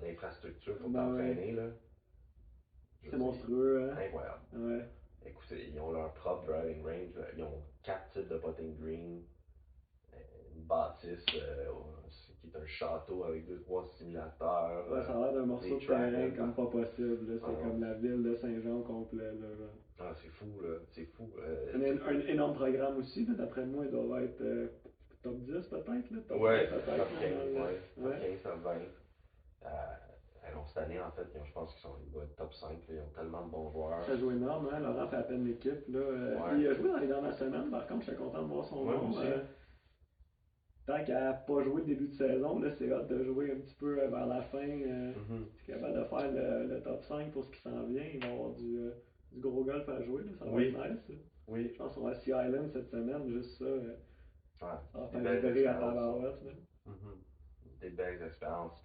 d'infrastructure pour t'entraîner, là. C'est monstrueux, hein? Incroyable. Ouais. Écoutez, ils ont leur propre driving range, là. Ils ont 4 types de putting green, une bâtisse qui est un château avec 2-3 simulateurs. Ouais, ça a l'air d'un morceau de terrain comme pas possible. Là. C'est comme la ville de Saint-Jean au complet. Là. Ah, c'est fou, là. C'est fou. Un énorme programme aussi. Là. D'après moi, il doit être top 10 peut-être. Là. Top 20 peut-être. Top 15, ouais. Top 15, top 20. Alors, cette année, en fait, je pense qu'ils doivent être top 5. Là. Ils ont tellement de bons joueurs. Ça joue énorme. Hein? Laurent fait à peine l'équipe. Là. Il a joué dans les dernières semaines. Par contre, j'étais content de voir son nom. Tant qu'à n'a pas joué le début de saison, là, c'est hâte de jouer un petit peu vers la fin. C'est capable de faire le top 5 pour ce qui s'en vient. Il va y avoir du gros golf à jouer. Là. Ça va être nice. Là. Oui. Je pense qu'on va à Sea Island cette semaine, juste ça. Ça va faire vibrer à tabarouette. Des belles expériences.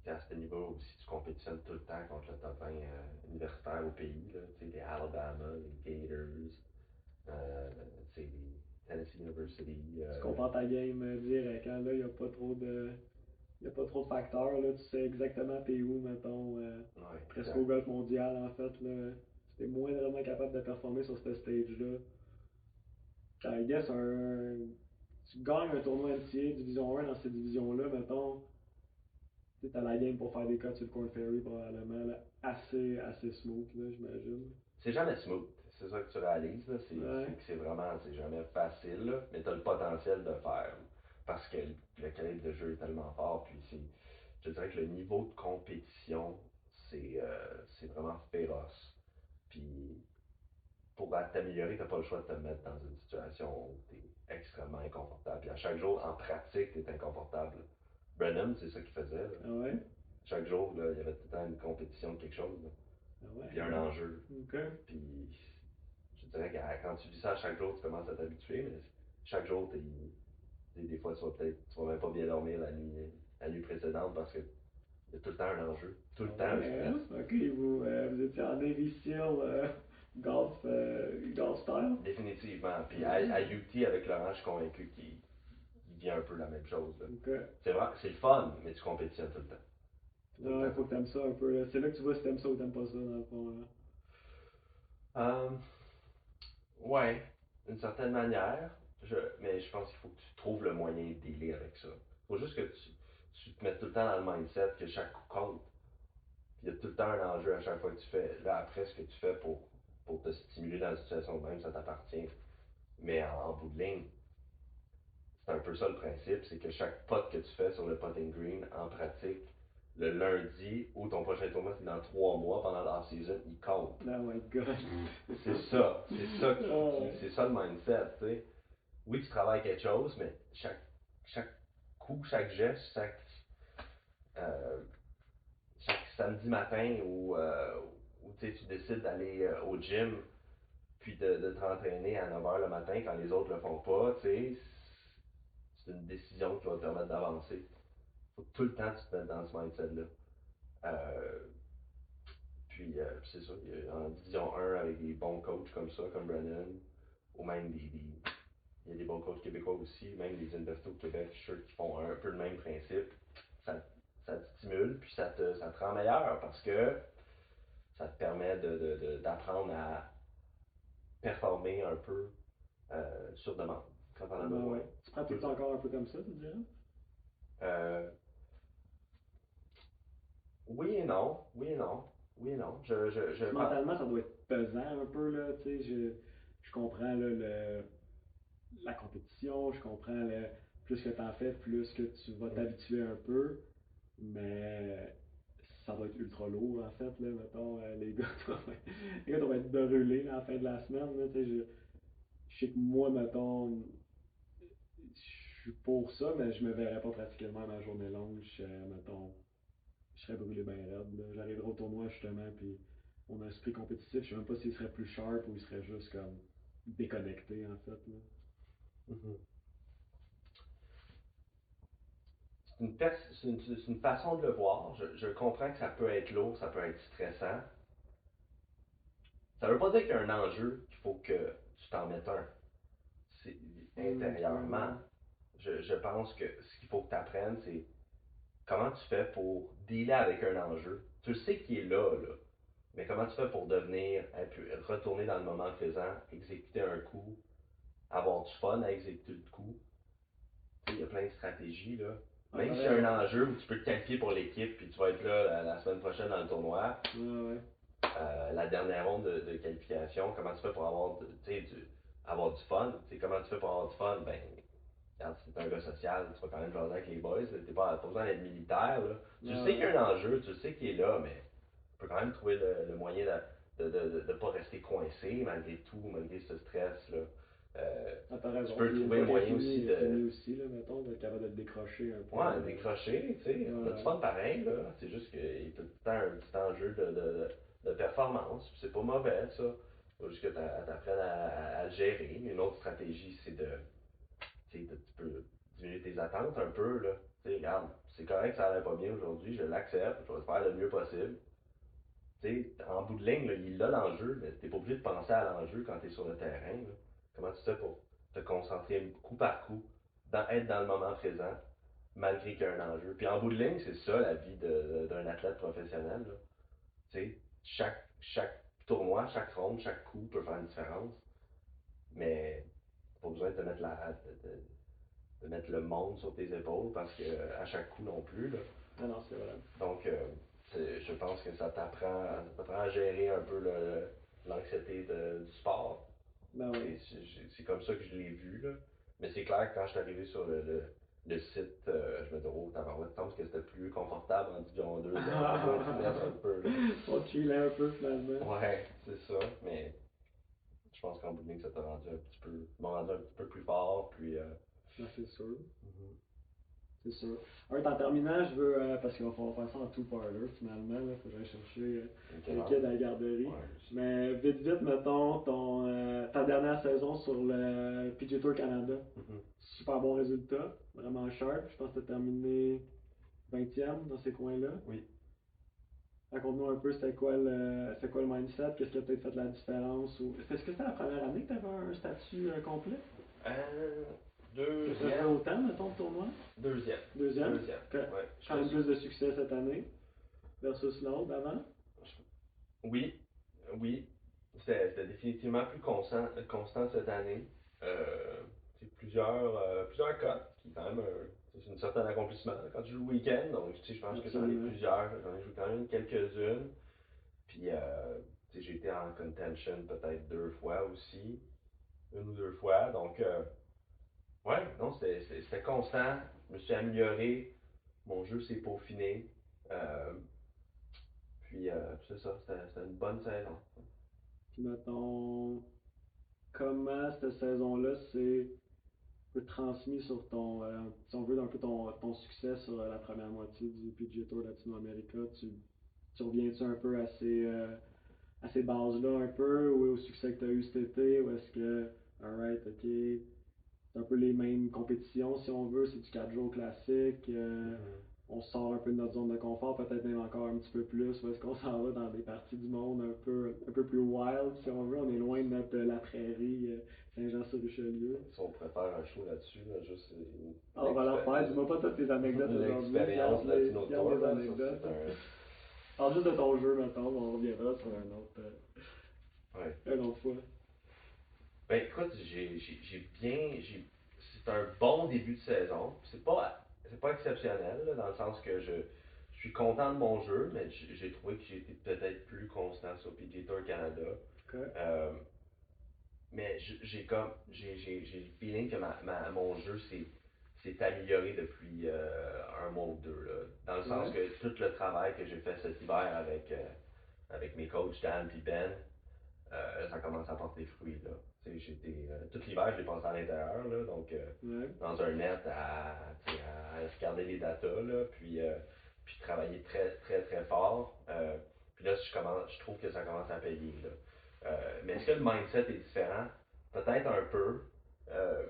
Puis à ce niveau aussi, tu compétitionnes tout le temps contre le top 20 universitaire au pays. Là. Les Alabama, les Gators, les Tennessee University. Tu compares ta game direct. Hein? Là, il n'y a pas trop de. Il n'y a pas trop de facteurs, là. Tu sais exactement t'es où, mettons, presque au golf mondial, en fait, là. Si t'es moindrement capable de performer sur ce stage-là, I guess, tu gagnes un tournoi NCAA Division 1 dans cette division-là, mettons, tu as la game pour faire des cuts sur le Corn Ferry, probablement, là, assez smooth, là, j'imagine. C'est jamais smooth, c'est ça que tu réalises, là. C'est jamais facile, là, mais tu as le potentiel de faire. Parce que le calibre de jeu est tellement fort, puis je dirais que le niveau de compétition, c'est vraiment féroce. Puis pour t'améliorer, tu n'as pas le choix de te mettre dans une situation où tu es extrêmement inconfortable. Puis à chaque jour, en pratique, tu es inconfortable. Brennan, c'est ça qu'il faisait. Là. Ah ouais? Chaque jour, là, il y avait tout le temps une compétition de quelque chose. Là. Ah ouais? Puis un enjeu. Okay. Puis je dirais que quand tu vis ça chaque jour, tu commences à t'habituer, mais chaque jour, des fois, tu vas même pas bien dormir la nuit précédente parce que il y a tout le temps un enjeu. Tout le temps un stress. Ok, vous étiez en Navy Seal golf style? Définitivement. Puis à UT, avec Laurent, je suis convaincu qu'il vient un peu la même chose. Là. Okay. C'est vrai, c'est le fun, mais tu compétitionnes tout le temps. Il faut que t'aimes ça un peu. Là. C'est là que tu vois si t'aimes ça ou t'aimes pas ça, dans le fond. Là. Ouais, d'une certaine manière, mais je pense qu'il faut que tu trouves le moyen de dealer avec ça. Il faut juste que tu te mettes tout le temps dans le mindset que chaque coup compte. Il y a tout le temps un enjeu à chaque fois que tu fais. Là, après, ce que tu fais pour te stimuler dans la situation de même, ça t'appartient. Mais en bout de ligne, c'est un peu ça le principe, c'est que chaque pot que tu fais sur le putting green, en pratique, le lundi ou ton prochain tournoi, c'est dans 3 mois pendant l'off-season, il compte. Oh my god. C'est ça. C'est ça le mindset, tu sais. Oui, tu travailles quelque chose, mais chaque coup, chaque geste, euh, chaque samedi matin où tu décides d'aller au gym, puis de t'entraîner à 9h le matin quand les autres le font pas, tu sais, c'est une décision qui va te permettre d'avancer. Faut tout le temps que tu te mettes dans ce mindset-là. Puis c'est ça, en division 1 avec des bons coachs comme ça, comme Brennan, ou même des il y a des bons coachs québécois aussi, même les universités au Québec, je suis sûr qu'ils font un peu le même principe. Ça, ça te stimule, puis ça te rend meilleur parce que ça te permet d'apprendre à performer un peu sur demande quand on a Ben besoin. ouais. Tu pratiques encore un peu comme ça, tu dirais? Euh, oui et non, oui et non, oui et non. Je Puis pense. mentalement, ça doit être pesant un peu, là, tu sais, je comprends, là, la compétition, je comprends, plus que t'en fais, plus que tu vas t'habituer un peu, mais ça doit être ultra lourd, en fait, là, mettons, les gars doivent être brûlés, là, à la fin de la semaine, là, tu sais, je sais que moi, mettons, je suis pour ça, mais je me verrais pas pratiquer même ma journée longue, mettons, je serais brûlé bien raide. Là. J'arriverais au tournoi justement, puis mon esprit compétitif, je sais même pas s'il serait plus sharp ou il serait juste comme déconnecté en fait. Là. Mhm. C'est une façon de le voir. Je comprends que ça peut être lourd, ça peut être stressant. Ça veut pas dire qu'il y a un enjeu qu'il faut que tu t'en mettes un. C'est intérieurement. Ouais. Je pense que ce qu'il faut que tu apprennes, c'est comment tu fais pour dealer avec un enjeu. Tu le sais qu'il est là. Mais comment tu fais pour devenir, retourner dans le moment présent, exécuter un coup, avoir du fun à exécuter le coup. Tu sais, il y a plein de stratégies, là. Ah, Même t'as s'il y a raison. un enjeu où tu peux te qualifier pour l'équipe puis tu vas être là la semaine prochaine dans le tournoi, Ouais. la dernière ronde de qualification, comment tu fais pour avoir, avoir du fun? Tu sais, comment tu fais pour avoir du fun? Ben, regarde, si t'es un gars social, tu vas quand même jaser avec les boys, t'es pas besoin d'être militaire, là. Tu sais qu'il y a un enjeu, tu sais qu'il est là, mais tu peux quand même trouver le moyen de pas rester coincé malgré tout, malgré ce stress, là. Ah, t'as Tu raison. peux Puis une trouver fois le qu'il est moyen aussi fini de, aussi, là, mettons, d'être capable de le décrocher un peu. ouais, décrocher, tu sais. On a du Ouais. fun pareil, là. C'est juste qu'il y a tout le temps un petit enjeu de performance. C'est pas mauvais, ça. Faut juste que tu apprennes à le gérer. Une autre stratégie, c'est tu peux diminuer tes attentes un peu, là. Tu sais, regarde, c'est correct, ça allait pas bien aujourd'hui, je l'accepte, je vais faire le mieux possible. Tu sais, en bout de ligne, là, il est là l'enjeu, mais t'es pas obligé de penser à l'enjeu quand tu es sur le terrain, là. Comment tu fais pour te concentrer coup par coup, être dans le moment présent, malgré qu'il y a un enjeu. Puis en bout de ligne, c'est ça la vie d'un athlète professionnel, là. Tu sais, chaque tournoi, chaque ronde, chaque coup peut faire une différence, mais pas besoin de te mettre de mettre le monde sur tes épaules parce que à chaque coup non plus, là. Ah non, c'est vrai. Donc, je pense que ça t'apprend à gérer un peu l'anxiété du sport. Ben oui. C'est comme ça que je l'ai vu, là. Mais c'est clair que quand je suis arrivé sur le site, je me dis, oh, tabarouette, il semble que c'était plus confortable en Division 2, on se laisse un peu, là. On chillait un peu finalement. Ouais, c'est ça, mais je pense qu'en bout de ligne, ça t'a rendu un petit peu, m'a rendu un petit peu plus fort, puis. Ben, c'est sûr. Mhm. C'est sûr. En terminant, je veux, parce qu'on va faire ça en two-parter finalement, il faut que j'aille chercher Ok, le non? kid à la garderie. Ouais. Mais vite, mettons, ta dernière saison sur le PGA Tour Canada. Mhm. Super bon résultat, vraiment sharp. Je pense que tu as terminé 20e dans ces coins-là. Oui. Raconte-nous un peu c'était quoi le mindset, qu'est-ce qui a peut-être fait la différence. Est-ce que c'était la première année que tu avais un statut complet? Euh, Que ça jouait deuxième. autant, mettons, le tournoi? Deuxième. Deuxième? Deuxième. Ouais. Quand même plus de succès cette année versus l'autre d'avant? Oui, oui. C'était définitivement plus constant cette année. C'est plusieurs cotes, qui est quand même c'est une certaine accomplissement quand tu joues le week-end. Donc, tu sais, je pense que j'en ai Absolument. plusieurs. J'en ai joué quand même quelques-unes. Puis, tu sais, j'ai été en contention peut-être 2 fois aussi. 1 ou 2 fois. Donc, ouais, non, c'était constant. Je me suis amélioré. Mon jeu s'est peaufiné. Euh, puis, c'est ça, c'était une bonne saison. Puis mettons, comment cette saison-là s'est un peu transmis sur si on veut, un peu ton succès sur la première moitié du PGA Tour Latino-América? Tu reviens-tu un peu à ces bases-là un peu, ou au succès que tu as eu cet été, ou est-ce que, alright, ok, c'est un peu les mêmes compétitions si on veut, c'est du 4 jours classique, Mhm. on sort un peu de notre zone de confort, peut-être même encore un petit peu plus, ou est-ce qu'on s'en va dans des parties du monde un peu plus wild, si on veut, on est loin de la prairie Saint-Jean-sur-Richelieu. Si on pourrait faire un show là-dessus, là, juste On va leur faire, dis-moi pas toutes tes anecdotes aujourd'hui. l'expérience latino Garde tour, les là, ça, anecdotes. c'est un... Parle juste de ton jeu, mettons, on reviendra sur Ouais. une autre fois. Ben écoute, c'est un bon début de saison. C'est pas exceptionnel, là, dans le sens que je suis content de mon jeu, mais j'ai trouvé que j'ai été peut-être plus constant sur PGA Tour Canada. Ok. Mais j'ai le feeling que mon jeu s'est amélioré depuis un mois ou deux, là. Dans le sens que tout le travail que j'ai fait cet hiver avec mes coachs Dan et Ben, ça commence à porter fruit, là. Tu sais, tout l'hiver, je l'ai passé à l'intérieur, là, donc dans un net à regarder les datas, là, puis travailler très, très, très fort. Puis là, je trouve que ça commence à payer, là. Mais est-ce que le mindset est différent? Peut-être un peu. Euh,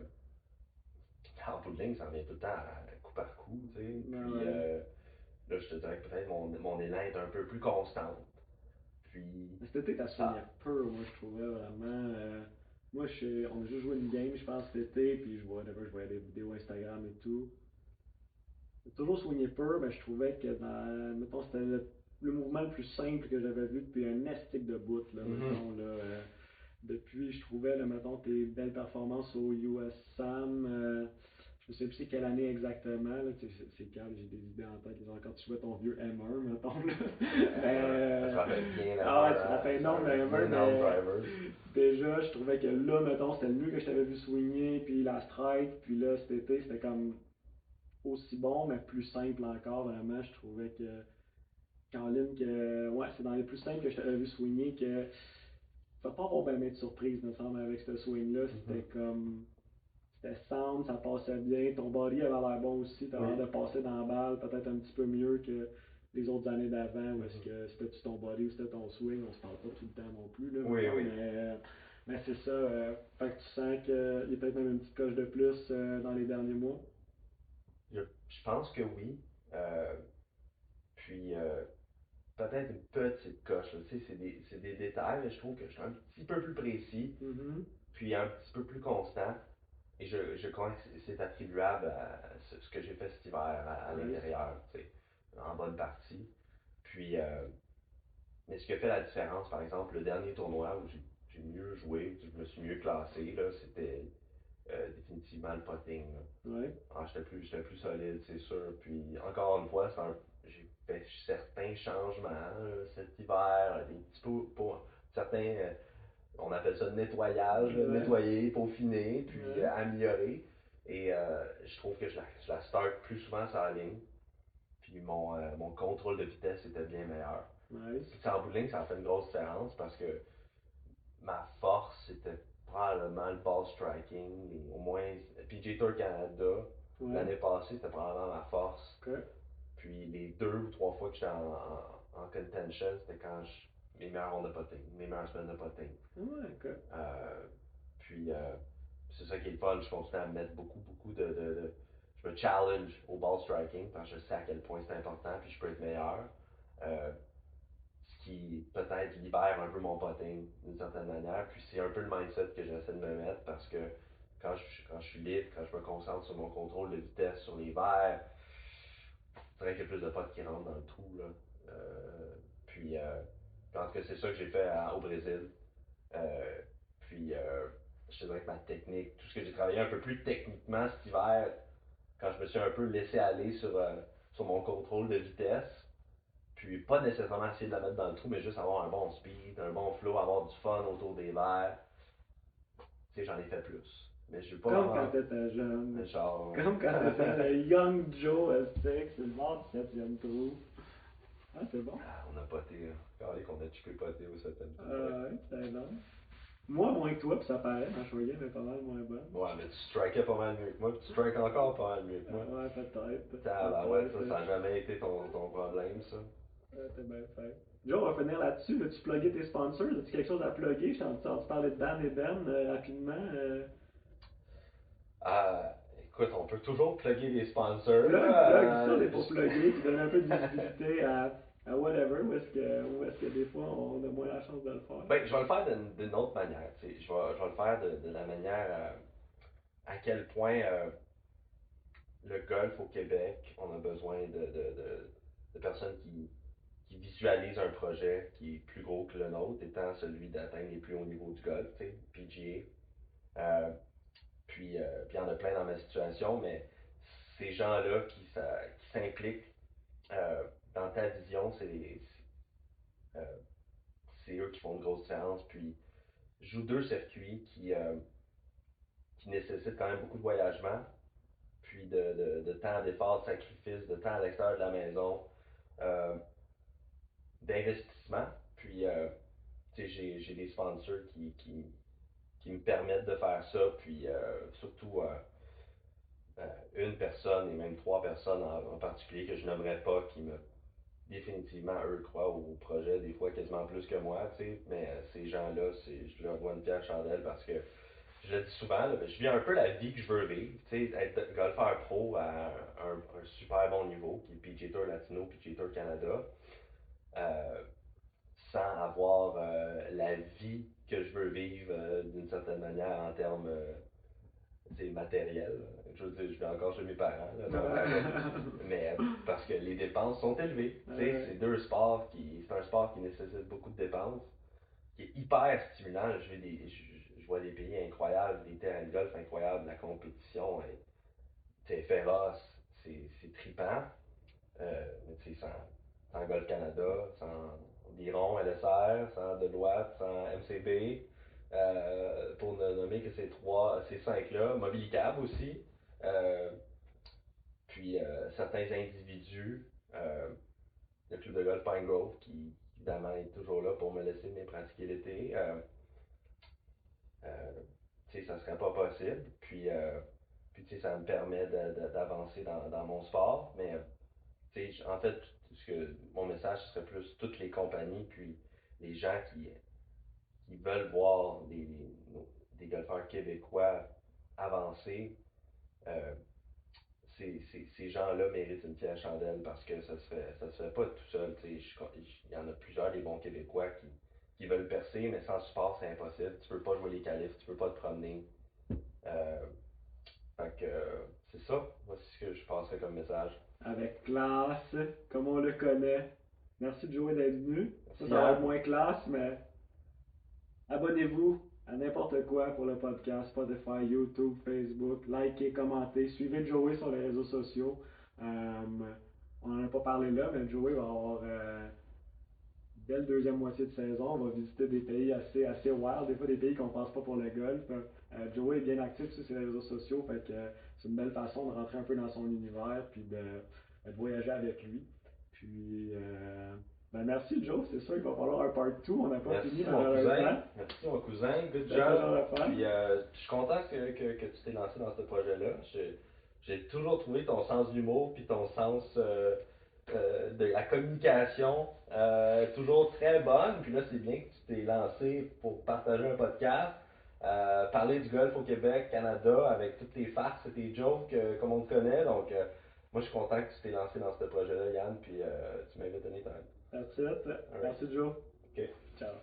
En bout de ligne, ça revient tout le temps à coup par coup, tu sais. Puis là, je te dirais que peut-être mon élan est un peu plus constant. Puis. Cet été, t'as soigné peu, moi, je trouvais vraiment. Moi, on a juste joué une game, je pense, cet été, puis je voyais des vidéos Instagram et tout. J'ai toujours soigné peu, mais je trouvais que mettons, c'était le mouvement le plus simple que j'avais vu depuis un estique de bout, là, mettons, là. Depuis, je trouvais, là, mettons, tes belles performances au US Sam. Je sais plus c'est quelle année exactement, là, c'est calme, j'ai des idées en tête, quand tu jouais ton vieux M1, mettons, là. Je me rappelle bien la Ah ouais, tu te rappelles non, mais M1, driver. déjà, je trouvais que là, mettons, c'était le mieux que je t'avais vu swinger, puis la strike, puis là, cet été, c'était comme aussi bon, mais plus simple encore, vraiment, je trouvais que Caroline, ouais, c'est dans les plus simples que je t'avais vu swinger que tu vas pas avoir bien de surprise, me semble, avec ce swing-là. C'était sound, ça passait bien. Ton body avait l'air bon aussi. Tu avais l'air de passer dans la balle peut-être un petit peu mieux que les autres années d'avant. Ou est-ce que c'était-tu ton body ou c'était ton swing? On se parle pas tout le temps non plus. Là, oui. Mais c'est ça. Fait que tu sens qu'il y a peut-être même une petite coche de plus dans les derniers mois. Je pense que oui. Puis peut-être une petite coche, là. Tu sais, c'est des détails, mais je trouve que je suis un petit peu plus précis, puis un petit peu plus constant. Et je crois que c'est attribuable à ce que j'ai fait cet hiver à l'intérieur, tu sais, en bonne partie. Puis, mais ce qui a fait la différence, par exemple, le dernier tournoi où j'ai mieux joué, où je me suis mieux classé, là, c'était définitivement le putting, là. Ouais. J'étais plus solide, c'est sûr. Puis encore une fois, j'ai fait certains changements cet hiver, des petits peu pour certains, on appelle ça nettoyage, nettoyer, peaufiner, puis améliorer. Et je trouve que je la start plus souvent sur la ligne. Puis mon contrôle de vitesse était bien meilleur. Nice. Puis en bout de ligne, ça a fait une grosse différence parce que ma force, c'était probablement le ball striking, au moins PGA Tour Canada. L'année passée, c'était probablement ma force. Okay. Puis les 2 ou 3 fois que j'étais en contention, c'était quand mes meilleures rondes de putting, mes meilleures semaines de putting. Ouais, ok. Puis c'est ça qui est le fun, je continue à mettre beaucoup je me challenge au ball striking parce que je sais à quel point c'est important, puis je peux être meilleur. Ce qui peut-être libère un peu mon putting d'une certaine manière. Puis c'est un peu le mindset que j'essaie de me mettre parce que quand je suis libre, quand je me concentre sur mon contrôle de vitesse sur les verres, je dirais qu'il y a plus de potes qui rentrent dans le trou, là. Puis, en tout cas, c'est ça que j'ai fait au Brésil. Puis, je te dirais que ma technique, tout ce que j'ai travaillé un peu plus techniquement cet hiver, quand je me suis un peu laissé aller sur mon contrôle de vitesse, puis pas nécessairement essayer de la mettre dans le trou, mais juste avoir un bon speed, un bon flow, avoir du fun autour des verres. Tu sais, j'en ai fait plus. Mais je vais pas. Comme quand t'étais jeune. Genre. Comme quand t'étais le Young Joe Aztec, c'est le bord du 7e trou. Ah, c'est bon. Ah, on a poté. Regardez qu'on a chippé poté au 7e trou. Ouais, c'était énorme. Moi, moins que toi, puis ça paraît, ma choix game est pas mal moins bonne. Ouais, mais tu strikais pas mal mieux que moi, puis tu strikes encore pas mal mieux que moi. Ouais, peut-être. Ouais, ça n'a jamais été ton problème, ça. Ouais, t'es bien fait. Joe, on va finir là-dessus. Veux-tu plugger tes sponsors? As-tu quelque chose à plugger? Je t'ai entendu parler de Dan et Ben rapidement. Écoute, on peut toujours plugger des sponsors. Plug ça, c'est pour plugger, puis donner un peu de visibilité à whatever, où est-ce que des fois on a moins la chance de le faire? Ben, je vais le faire d'une autre manière. Tu sais. Je vais le faire de la manière à quel point le golf au Québec, on a besoin de personnes qui visualisent un projet qui est plus gros que le nôtre, étant celui d'atteindre les plus hauts niveaux du golf, tu sais, PGA. Puis il y en a plein dans ma situation, mais ces gens-là qui s'impliquent euh, dans ta vision, euh, c'est eux qui font une grosse différence. Puis je joue deux circuits qui nécessitent quand même beaucoup de voyagement, puis de temps d'effort, de sacrifice, de temps à l'extérieur de la maison, euh, d'investissement. Puis tu sais, j'ai des sponsors qui me permettent de faire ça, puis surtout une personne et même trois personnes en particulier que je nommerais pas qui me définitivement eux croient au projet des fois quasiment plus que moi, tu sais, mais ces gens-là, je leur dois une pierre chandelle parce que je le dis souvent, là, je vis un peu la vie que je veux vivre, tu sais, être golfeur pro à un super bon niveau qui est PGA Tour Latino, PGA Tour Canada, euh, sans avoir la vie que je veux vivre d'une certaine manière en termes c'est matériel. Je veux dire, je vais encore chez mes parents, là, mais parce que les dépenses sont élevées. C'est deux sports c'est un sport qui nécessite beaucoup de dépenses, qui est hyper stimulant. Je vois des pays incroyables, des terrains de golf incroyables, la compétition est féroce, c'est trippant. Mais tu sais, sans Golf Canada, sans Biron, LSR, sans Deloitte, sans MCB, pour ne nommer que ces cinq-là, Mobilicab aussi, euh, puis certains individus, le club de golf Pine Grove qui évidemment est toujours là pour me laisser me pratiquer l'été. Euh, tu sais, ça serait pas possible. Puis tu sais, ça me permet d'avancer dans mon sport, mais en fait, mon message serait plus toutes les compagnies, puis les gens qui veulent voir des golfeurs québécois avancer, euh, ces gens-là méritent une pierre chandelle parce que ça se fait pas tout seul. Il y en a plusieurs des bons Québécois qui veulent percer, mais sans support, c'est impossible. Tu peux pas jouer les qualifs, tu peux pas te promener. Euh, fait que c'est ça. Voici ce que je passerais comme message. Avec classe, comme on le connaît. Merci Joey d'être venu. Merci, Ça va être Yann. moins classe, mais abonnez-vous à n'importe quoi pour le podcast, Spotify, YouTube, Facebook. Likez, commentez. Suivez Joey sur les réseaux sociaux. On n'en a pas parlé là, mais Joey va avoir une belle deuxième moitié de saison. On va visiter des pays assez wild, des fois des pays qu'on pense pas pour le golf. Joey est bien actif sur ses réseaux sociaux, fait que c'est une belle façon de rentrer un peu dans son univers puis de voyager avec lui. Puis ben merci Joe, c'est sûr qu'il va falloir un part 2, on n'a pas Merci fini mon cousin. malheureusement. Merci mon cousin. Good C'était job. toujours le fun. Puis je suis content que tu t'es lancé dans ce projet-là. J'ai toujours trouvé ton sens de l'humour puis ton sens de la communication toujours très bonne. Puis là, c'est bien que tu t'es lancé pour partager un podcast, parler du golf au Québec, Canada, avec toutes tes farces et tes jokes comme on te connaît. Donc, moi, je suis content que tu t'es lancé dans ce projet-là, Yann. Puis tu m'invites anytime. That's it. All right. Merci Joe. OK. Ciao.